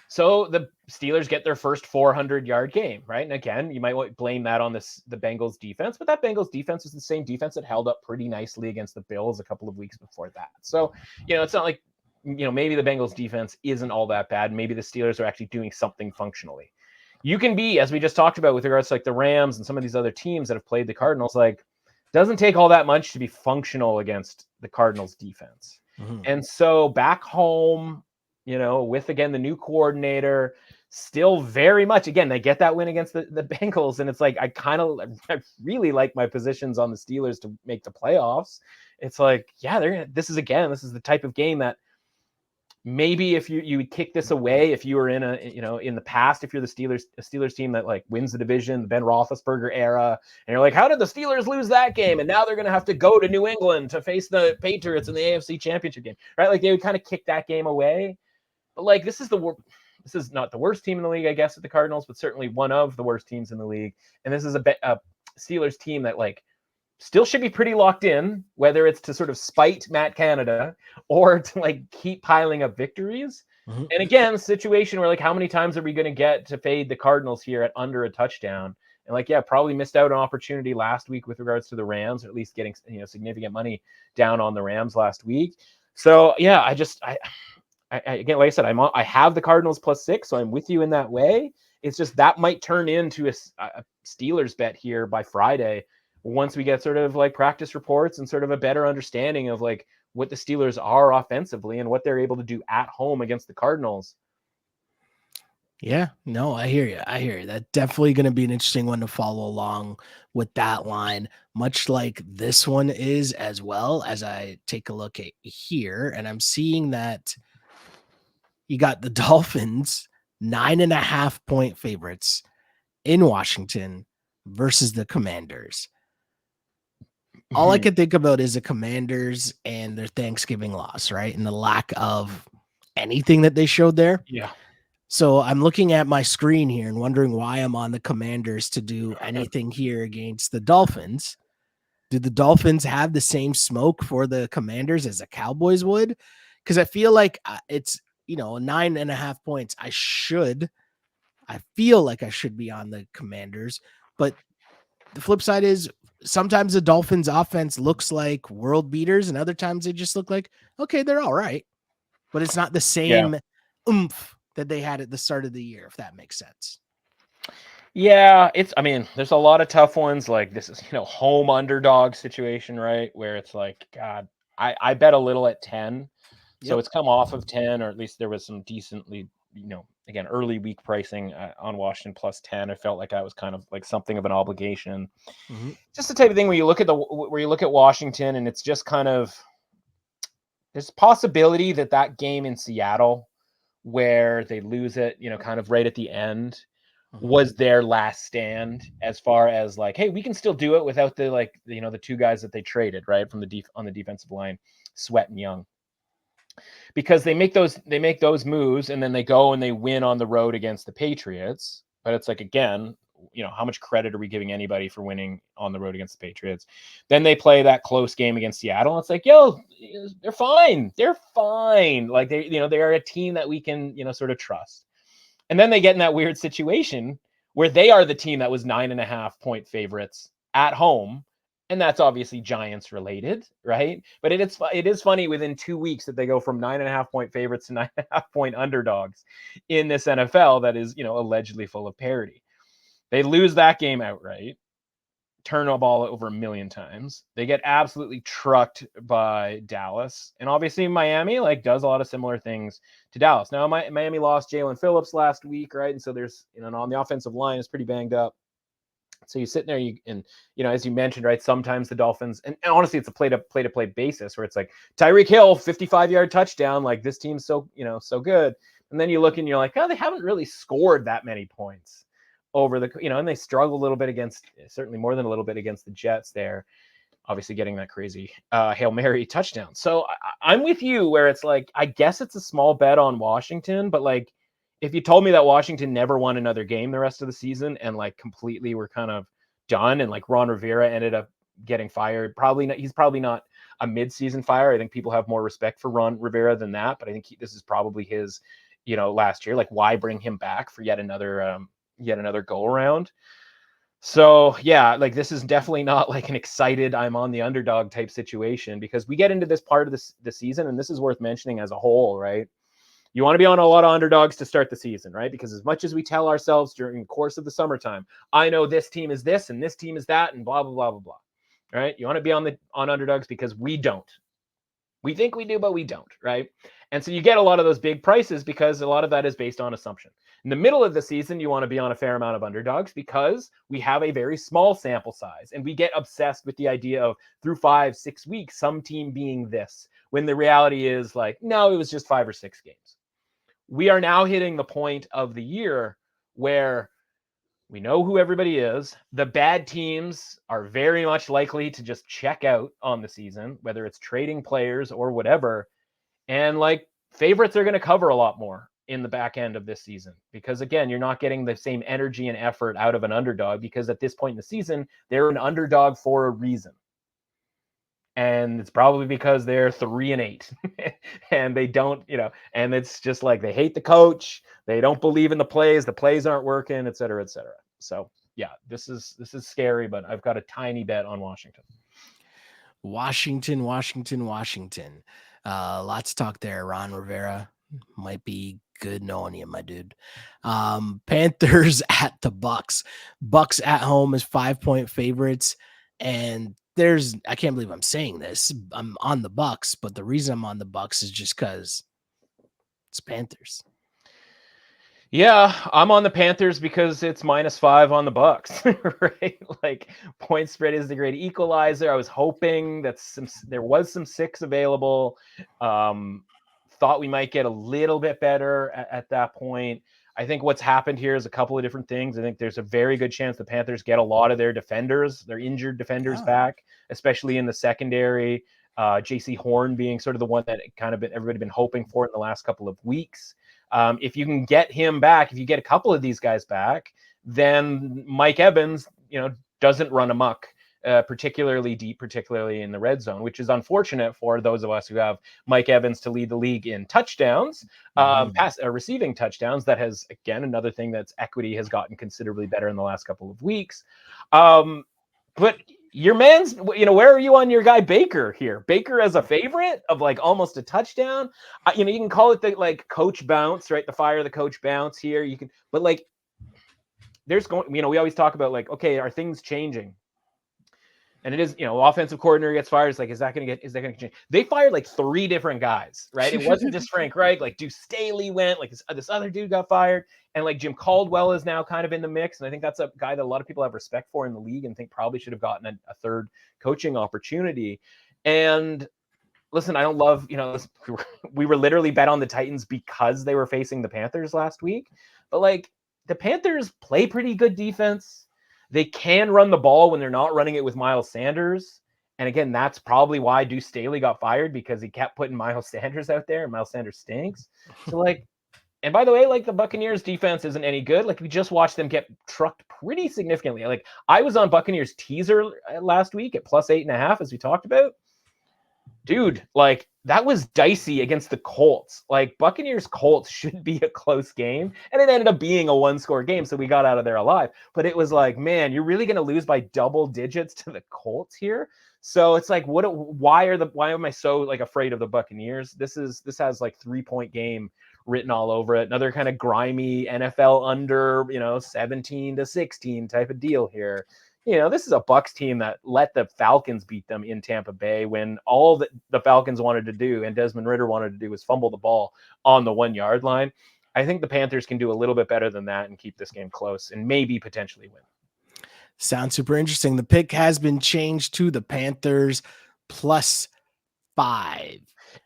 So the Steelers get their first 400-yard game, right? And again, you might blame that on the Bengals defense, but that Bengals defense is the same defense that held up pretty nicely against the Bills a couple of weeks before that. So, it's not like, maybe the Bengals defense isn't all that bad. Maybe the Steelers are actually doing something functionally. You can be, as we just talked about with regards to like the Rams and some of these other teams that have played the Cardinals, like, doesn't take all that much to be functional against the Cardinals defense. Mm-hmm. And so back home, with, again, the new coordinator, still very much, again, they get that win against the Bengals. And it's like, I really like my positions on the Steelers to make the playoffs. It's like, yeah, this is the type of game that maybe if you would kick this away, if you were in in the past, if you're the Steelers team that like wins the division, the Ben Roethlisberger era, and you're like, how did the Steelers lose that game? And now they're going to have to go to New England to face the Patriots in the AFC Championship game, right? Like they would kind of kick that game away. But like, this is not the worst team in the league, I guess, at the Cardinals, but certainly one of the worst teams in the league. And this is a Steelers team that like still should be pretty locked in, whether it's to sort of spite Matt Canada or to like keep piling up victories. Mm-hmm. And again, the situation where like, how many times are we going to get to fade the Cardinals here at under a touchdown? And like, probably missed out on opportunity last week with regards to the Rams, or at least getting, significant money down on the Rams last week. So yeah, I again, like I said, I have the Cardinals +6, so I'm with you in that way. It's just that might turn into a Steelers bet here by Friday, once we get sort of like practice reports and sort of a better understanding of like what the Steelers are offensively and what they're able to do at home against the Cardinals. Yeah, no, I hear you. That's definitely going to be an interesting one to follow along with that line, much like this one is as well. As I take a look at here, and I'm seeing that you got the Dolphins 9.5-point favorites in Washington versus the Commanders. All I can think about is the Commanders and their Thanksgiving loss, right? And the lack of anything that they showed there. Yeah. So I'm looking at my screen here and wondering why I'm on the Commanders to do anything here against the Dolphins. Do the Dolphins have the same smoke for the Commanders as the Cowboys would? Because I feel like it's, 9.5 points. I feel like I should be on the Commanders, but the flip side is sometimes the Dolphins offense looks like world beaters and other times they just look like, okay, they're all right, but it's not the same oomph that they had at the start of the year, if that makes sense. Yeah, there's a lot of tough ones. Like this is, home underdog situation, right? Where it's like, God, I bet a little at 10. So it's come off of 10, or at least there was some decently, again, early week pricing on Washington +10. I felt like I was kind of like something of an obligation. Mm-hmm. Just the type of thing where you look at Washington and it's just kind of, there's possibility that game in Seattle where they lose it, kind of right at the end, was their last stand as far as like, hey, we can still do it without the the two guys that they traded, right, from on the defensive line, Sweat and Young. Because they make those moves and then they go and they win on the road against the Patriots. But it's like, again, how much credit are we giving anybody for winning on the road against the Patriots? Then they play that close game against Seattle. And it's like, they're fine. They're fine. Like they are a team that we can, sort of trust. And then they get in that weird situation where they are the team that was 9.5-point favorites at home. And that's obviously Giants related, right? But it is funny within 2 weeks that they go from 9.5-point favorites to 9.5-point underdogs in this NFL that is, allegedly full of parity. They lose that game outright, turn a ball over 1 million times. They get absolutely trucked by Dallas. And obviously Miami does a lot of similar things to Dallas. Now Miami lost Jalen Phillips last week, right? And so there's, on the offensive line is pretty banged up. So you sit there, as you mentioned, right, sometimes the Dolphins, and honestly, it's a play-to-play basis where it's like Tyreek Hill, 55-yard touchdown, like this team's so good. And then you look and you're like, oh, they haven't really scored that many points over the, and they struggle a little bit certainly more than a little bit against the Jets there, obviously getting that crazy Hail Mary touchdown. So I'm with you where it's like, I guess it's a small bet on Washington, but like, if you told me that Washington never won another game the rest of the season and like completely were kind of done and like Ron Rivera ended up getting fired, he's probably not a mid-season fire. I think people have more respect for Ron Rivera than that, but I think this is probably his last year. Like, why bring him back for yet another go around? So yeah, like this is definitely not like an excited I'm on the underdog type situation, because we get into this part of the season, and this is worth mentioning as a whole, right? You want to be on a lot of underdogs to start the season, right? Because as much as we tell ourselves during the course of the summertime, I know this team is this and this team is that and blah, blah, blah, blah, blah. Right? You want to be on underdogs because we don't. We think we do, but we don't, right? And so you get a lot of those big prices because a lot of that is based on assumption. In the middle of the season, you want to be on a fair amount of underdogs because we have a very small sample size, and we get obsessed with the idea of through 5-6 weeks, some team being this, when the reality is like, no, it was just 5 or 6 games. We are now hitting the point of the year where we know who everybody is. The bad teams are very much likely to just check out on the season, whether it's trading players or whatever. And like, favorites are going to cover a lot more in the back end of this season, because again, you're not getting the same energy and effort out of an underdog, because at this point in the season, they're an underdog for a reason. And it's probably because they're 3-8 and they don't, and it's just like they hate the coach. They don't believe in the plays aren't working, et cetera, et cetera. So yeah, this is scary, but I've got a tiny bet on Washington. Washington. Lots to talk there. Ron Rivera might be good knowing you, my dude. Panthers at the Bucs. Bucs at home is 5-point favorites, and I can't believe I'm saying this. I'm on the Bucs, but the reason I'm on the Bucs is just because it's Panthers. Yeah, I'm on the Panthers because it's -5 on the Bucs, right? Like, point spread is the great equalizer. I was hoping that there was some 6 available. Thought we might get a little bit better at that point. I think what's happened here is a couple of different things. I think there's a very good chance the Panthers get a lot of their injured defenders back, especially in the secondary. JC Horn being sort of the one that everybody been hoping for in the last couple of weeks. If you can get him back, if you get a couple of these guys back, then Mike Evans, doesn't run amok, particularly deep, particularly in the red zone, which is unfortunate for those of us who have Mike Evans to lead the league in touchdowns, receiving touchdowns. That has, again, another thing that's equity has gotten considerably better in the last couple of weeks. But your man's, where are you on your guy Baker here? Baker as a favorite of like almost a touchdown. You can call it the like coach bounce, right? The fire the coach bounce here. You can, but like, there's going, we always talk about like, okay, are things changing? And it is, offensive coordinator gets fired. It's like, is that going to change? They fired like 3 different guys, right? It wasn't just Frank Reich. Like Deuce Staley went, like this other dude got fired. And like Jim Caldwell is now kind of in the mix. And I think that's a guy that a lot of people have respect for in the league and think probably should have gotten a third coaching opportunity. And listen, I don't love, we were literally bet on the Titans because they were facing the Panthers last week. But like, the Panthers play pretty good defense. They can run the ball when they're not running it with Miles Sanders. And again, that's probably why Deuce Staley got fired, because he kept putting Miles Sanders out there, and Miles Sanders stinks. So like, and by the way, like the Buccaneers defense isn't any good. Like we just watched them get trucked pretty significantly. Like I was on Buccaneers teaser last week at +8.5, as we talked about. Dude, like that was dicey against the Colts. Like Buccaneers Colts should be a close game, and it ended up being a 1-score game, so we got out of there alive. But it was like, man, you're really going to lose by double digits to the Colts here. So it's like, why am I so like afraid of the Buccaneers? This has like 3-point game written all over it. Another kind of grimy NFL under, 17-16 type of deal here. This is a Bucs team that let the Falcons beat them in Tampa Bay when all that the Falcons wanted to do and Desmond Ridder wanted to do was fumble the ball on the 1-yard line. I think the Panthers can do a little bit better than that and keep this game close and maybe potentially win. Sounds super interesting. The pick has been changed to the Panthers +5.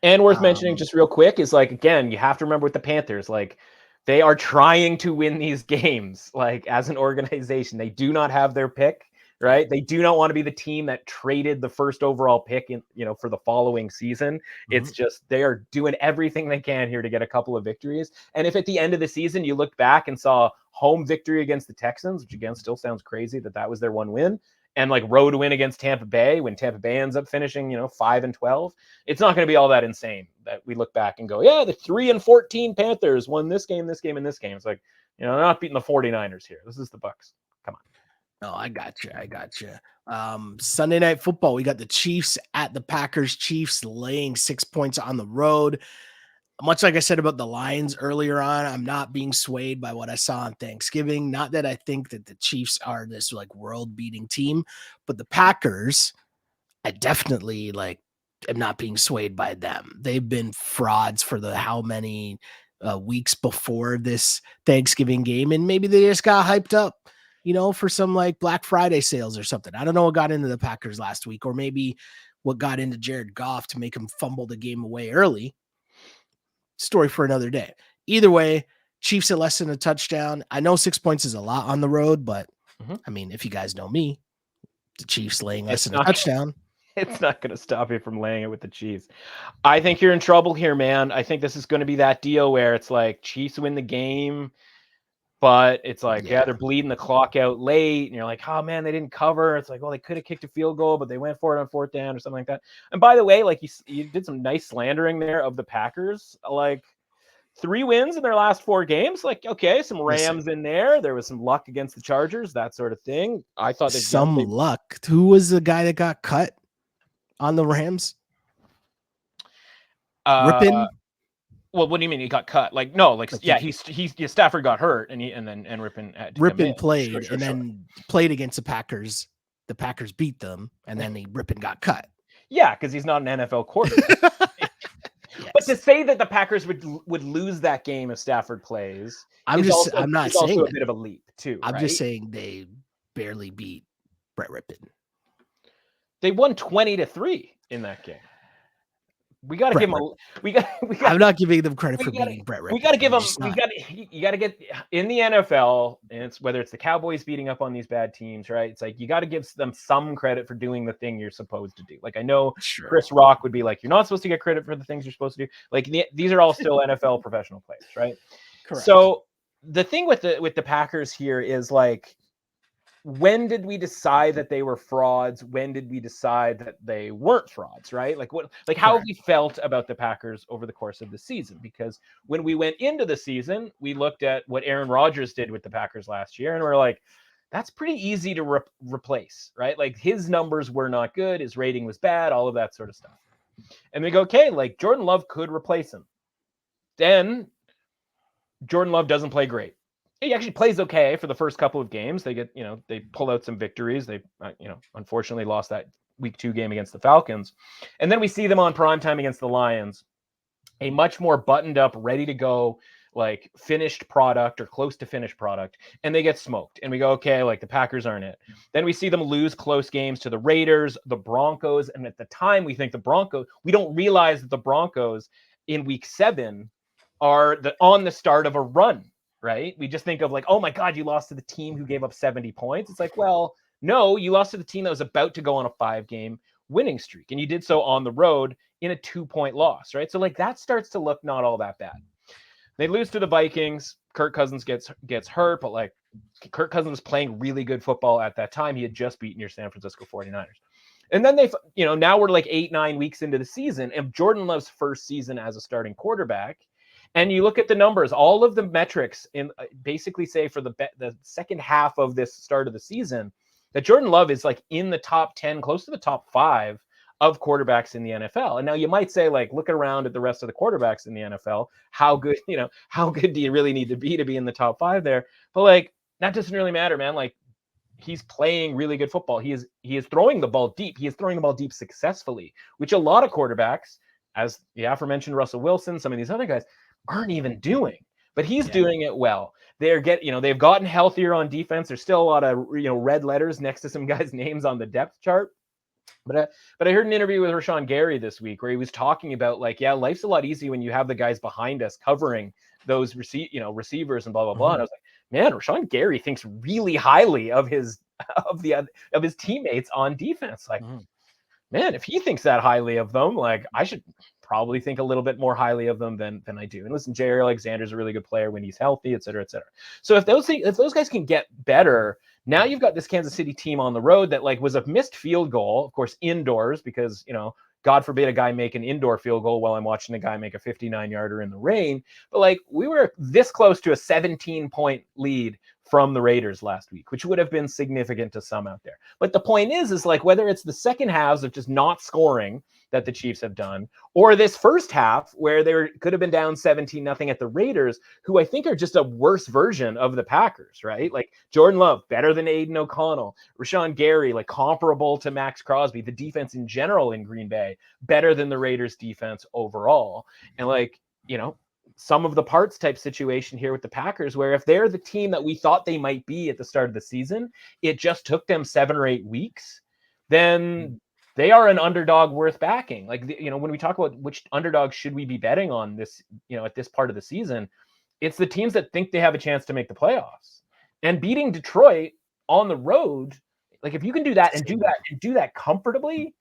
And worth mentioning just real quick is like, again, you have to remember with the Panthers, like they are trying to win these games, like as an organization. They do not have their pick, right? They do not want to be the team that traded the first overall pick in, for the following season. Mm-hmm. It's just, they are doing everything they can here to get a couple of victories. And if at the end of the season, you look back and saw home victory against the Texans, which again, still sounds crazy that was their one win. and like road win against Tampa Bay when Tampa Bay ends up finishing, 5-12. It's not going to be all that insane that we look back and go, yeah, the 3-14 Panthers won this game, this game, and this game. It's like, they're not beating the 49ers here. This is the Bucs. Come on. No, I got you. Sunday Night Football, we got the Chiefs at the Packers. Chiefs laying 6 points on the road. Much like I said about the Lions earlier on, I'm not being swayed by what I saw on Thanksgiving. Not that I think that the Chiefs are this like world-beating team, but the Packers, I definitely am not being swayed by them. They've been frauds for the how many weeks before this Thanksgiving game, and maybe they just got hyped up, for some like Black Friday sales or something. I don't know what got into the Packers last week, or maybe what got into Jared Goff to make him fumble the game away early. Story for another day. Either way, Chiefs at less than a touchdown. I know 6 points is a lot on the road, but I mean, if you guys know me, the Chiefs laying less than a touchdown. It's not going to stop you from laying it with the Chiefs. I think you're in trouble here, man. I think this is going to be that deal where it's like Chiefs win the game, but it's like, they're bleeding the clock out late. And you're like, oh man, they didn't cover. It's like, well, they could have kicked a field goal, but they went for it on fourth down or something like that. And by the way, like you did some nice slandering there of the Packers, like 3 wins in their last 4 games. Like, okay, some Rams in there. There was some luck against the Chargers, that sort of thing. I thought luck. Who was the guy that got cut on the Rams? Rippin? Well, what do you mean he got cut? Like, no, Stafford got hurt, and Rippin played then played against the Packers. The Packers beat them, and then Rippin got cut. Yeah, because he's not an NFL quarterback. Yes. But to say that the Packers would lose that game if Stafford plays, I'm not saying also a bit of a leap too. I'm just saying they barely beat Brett Rippin. They won 20-3 in that game. We got to give them. I'm not giving them credit for beating Brett Rippin. We got to give them. You got to get in the NFL, and it's whether it's the Cowboys beating up on these bad teams, right? It's like you got to give them some credit for doing the thing you're supposed to do. Like I know Chris Rock would be like, you're not supposed to get credit for the things you're supposed to do. Like these are all still NFL professional players, right? Correct. So the thing with the Packers here is like, when did we decide that they were frauds? When did we decide that they weren't frauds, right? How have we felt about the Packers over the course of the season? Because when we went into the season, we looked at what Aaron Rodgers did with the Packers last year, and we're like, that's pretty easy to replace, right? Like his numbers were not good. His rating was bad, all of that sort of stuff. And we go, okay, like Jordan Love could replace him. Then Jordan Love doesn't play great. He actually plays okay for the first couple of games. They get, they pull out some victories. They, unfortunately lost that week 2 game against the Falcons. And then we see them on primetime against the Lions, a much more buttoned up, ready to go, like finished product or close to finished product. And they get smoked. And we go, okay, like the Packers aren't it. Then we see them lose close games to the Raiders, the Broncos. And at the time we think we don't realize that the Broncos in week 7 are on the start of a run. Right? We just think of like, oh my God, you lost to the team who gave up 70 points. It's like, well, no, you lost to the team that was about to go on a 5-game winning streak. And you did so on the road in a 2-point loss, right? So like that starts to look not all that bad. They lose to the Vikings. Kirk Cousins gets hurt, but like Kirk Cousins was playing really good football at that time. He had just beaten your San Francisco 49ers. And then they, now we're like 8-9 weeks into the season, and Jordan Love's first season as a starting quarterback. And you look at the numbers, all of the metrics in basically say for the second half of this start of the season, that Jordan Love is like in the top 10, close to the top 5 of quarterbacks in the NFL. And now you might say, like, look around at the rest of the quarterbacks in the NFL. How good do you really need to be in the top 5 there? But like, that doesn't really matter, man. Like, he's playing really good football. He is throwing the ball deep. He is throwing the ball deep successfully, which a lot of quarterbacks, as the aforementioned Russell Wilson, some of these other guys, aren't even doing, but he's doing it well. They've gotten healthier on defense. There's still a lot of red letters next to some guys' names on the depth chart. But I heard an interview with Rashawn Gary this week where he was talking about like, yeah, life's a lot easier when you have the guys behind us covering those receivers and blah blah blah. Mm-hmm. And I was like, man, Rashawn Gary thinks really highly of his teammates on defense. Like, man, if he thinks that highly of them, like I should probably think a little bit more highly of them than I do. And listen, Jair Alexander's a really good player when he's healthy, et cetera, et cetera. So if those guys can get better, now you've got this Kansas City team on the road that like was a missed field goal, of course, indoors, because, you know, God forbid a guy make an indoor field goal while I'm watching a guy make a 59-yarder in the rain. But like we were this close to a 17-point lead from the Raiders last week, which would have been significant to some out there. But the point is like whether it's the second halves of just not scoring that the Chiefs have done, or this first half where they could have been down 17-0 at the Raiders, who I think are just a worse version of the Packers, right? Like Jordan Love, better than Aiden O'Connell. Rashawn Gary, like comparable to Max Crosby. The defense in general in Green Bay, better than the Raiders defense overall. And like, you know, some of the parts type situation here with the Packers, where if they're the team that we thought they might be at the start of the season, it just took them 7 or 8 weeks, then they are an underdog worth backing. Like, you know, when we talk about which underdogs should we be betting on this, you know, at this part of the season, it's the teams that think they have a chance to make the playoffs. And beating Detroit on the road, like if you can do that and do that comfortably,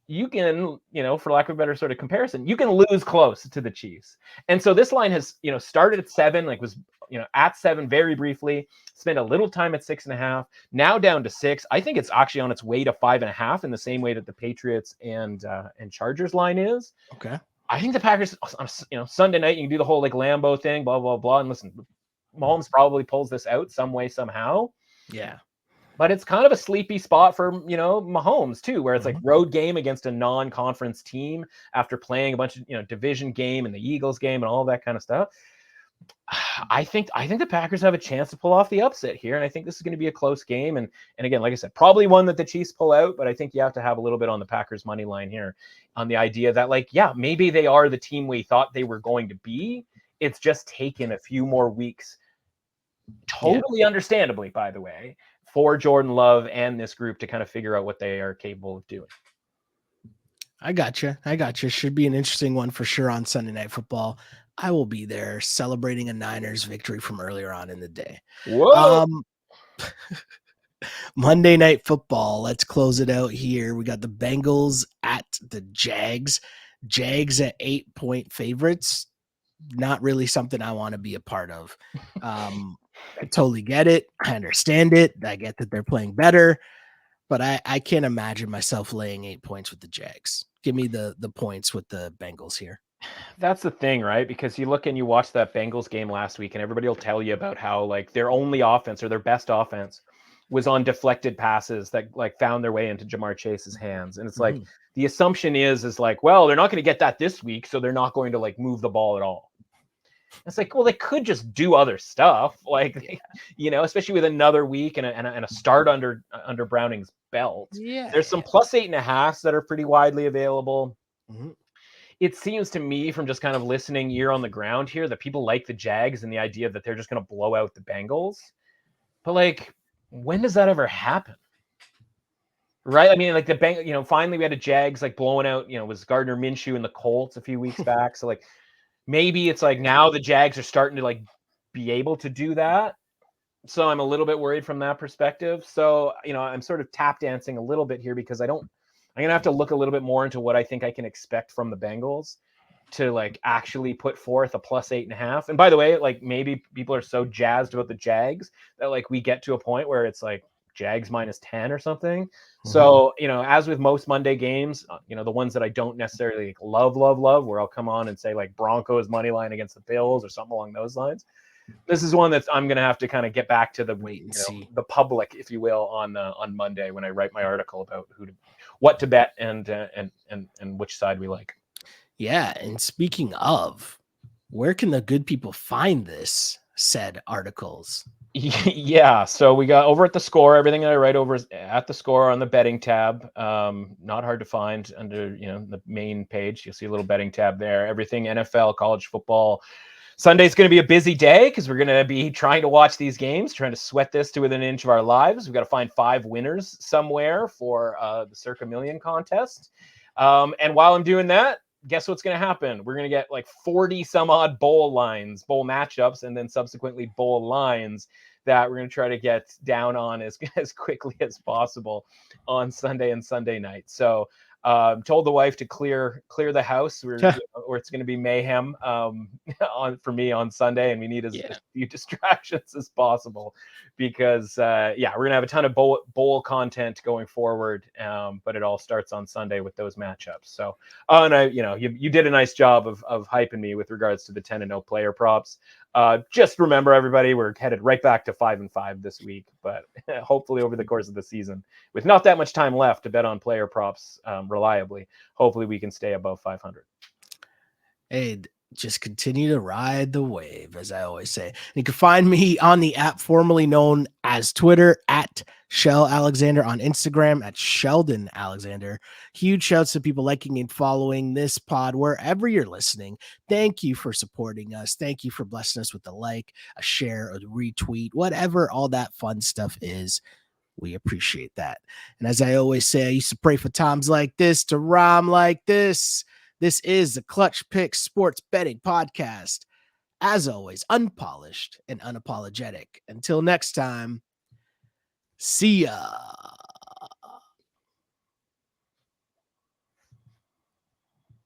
you can, you know, for lack of a better sort of comparison, you can lose close to the Chiefs. And so this line has, you know, started at 7, like was, you know, at 7 very briefly, spent a little time at 6.5, now down to 6. I think it's actually on its way to 5.5 in the same way that the Patriots and Chargers line is. Okay. I think the Packers, you know, Sunday night, you can do the whole like Lambeau thing, blah, blah, blah. And listen, Mahomes probably pulls this out some way, somehow. Yeah. But it's kind of a sleepy spot for, you know, Mahomes too, where it's like road game against a non-conference team after playing a bunch of, you know, division game and the Eagles game and all that kind of stuff. I think the Packers have a chance to pull off the upset here, and I think this is going to be a close game. And again, like I said, probably one that the Chiefs pull out, but I think you have to have a little bit on the Packers money line here on the idea that, like, yeah, maybe they are the team we thought they were going to be. It's just taken a few more weeks, totally understandably, by the way, for Jordan Love and this group to kind of figure out what they are capable of doing. I got you. Should be an interesting one for sure on Sunday Night Football. I will be there celebrating a Niners victory from earlier on in the day. Whoa! Monday Night Football. Let's close it out here. We got the Bengals at the Jags. Jags at 8-point favorites. Not really something I want to be a part of. I totally get it. I understand it. I get that they're playing better, but I can't imagine myself laying 8 points with the Jags. Give me the points with the Bengals here. That's the thing, right? Because you look and you watch that Bengals game last week, and everybody will tell you about how like their only offense or their best offense was on deflected passes that like found their way into Jamar Chase's hands. And it's like the assumption is like, well, they're not going to get that this week, so they're not going to like move the ball at all. It's like, well, they could just do other stuff, like, you know, especially with another week and a start under Browning's belt. Yeah, there's some plus 8.5s that are pretty widely available. It seems to me from just kind of listening ear on the ground here that people like the Jags and the idea that they're just going to blow out the Bengals. But like, when does that ever happen? Right? I mean, like you know, finally we had a Jags like blowing out, you know, was Gardner Minshew and the Colts a few weeks back. So like, maybe it's like now the Jags are starting to like be able to do that. So I'm a little bit worried from that perspective. So, you know, I'm sort of tap dancing a little bit here because I'm going to have to look a little bit more into what I think I can expect from the Bengals to like actually put forth a plus 8.5. And by the way, like maybe people are so jazzed about the Jags that like we get to a point where it's like Jags minus 10 or something. So, you know, as with most Monday games, you know, the ones that I don't necessarily love, where I'll come on and say like Broncos money line against the Bills or something along those lines. This is one that I'm going to have to kind of get back to the wait and see the public, if you will, on Monday when I write my article about what to bet and which side we like. Yeah, and speaking of, where can the good people find this said articles? Yeah, so we got over at The Score. Everything that I write over is at The Score on the betting tab. Not hard to find under, you know, the main page. You'll see a little betting tab there. Everything NFL, college football. Sunday's going to be a busy day because we're going to be trying to watch these games, trying to sweat this to within an inch of our lives. We've got to find 5 winners somewhere for the Circa Million contest. And while I'm doing that, guess what's going to happen? We're going to get like 40 some odd bowl matchups, and then subsequently bowl lines that we're going to try to get down on as quickly as possible on Sunday and Sunday night. So Told the wife to clear the house, or it's going to be mayhem for me on Sunday, and we need as few distractions as possible, because we're gonna have a ton of bowl content going forward, but it all starts on Sunday with those matchups. So and you did a nice job of hyping me with regards to the 10-0 player props. Just remember, everybody, we're headed right back to 5-5 this week, but hopefully over the course of the season, with not that much time left to bet on player props reliably, hopefully we can stay above 500. Hey, just continue to ride the wave, as I always say. And you can find me on the app formerly known as Twitter at Shell Alexander, on Instagram at Sheldon Alexander. Huge shouts to people liking and following this pod wherever you're listening. Thank you for supporting us. Thank you for blessing us with a like, a share, a retweet, whatever all that fun stuff is. We appreciate that. And as I always say, I used to pray for times like this to rhyme like this. This is the Clutch Picks Sports Betting Podcast. As always, unpolished and unapologetic. Until next time, see ya.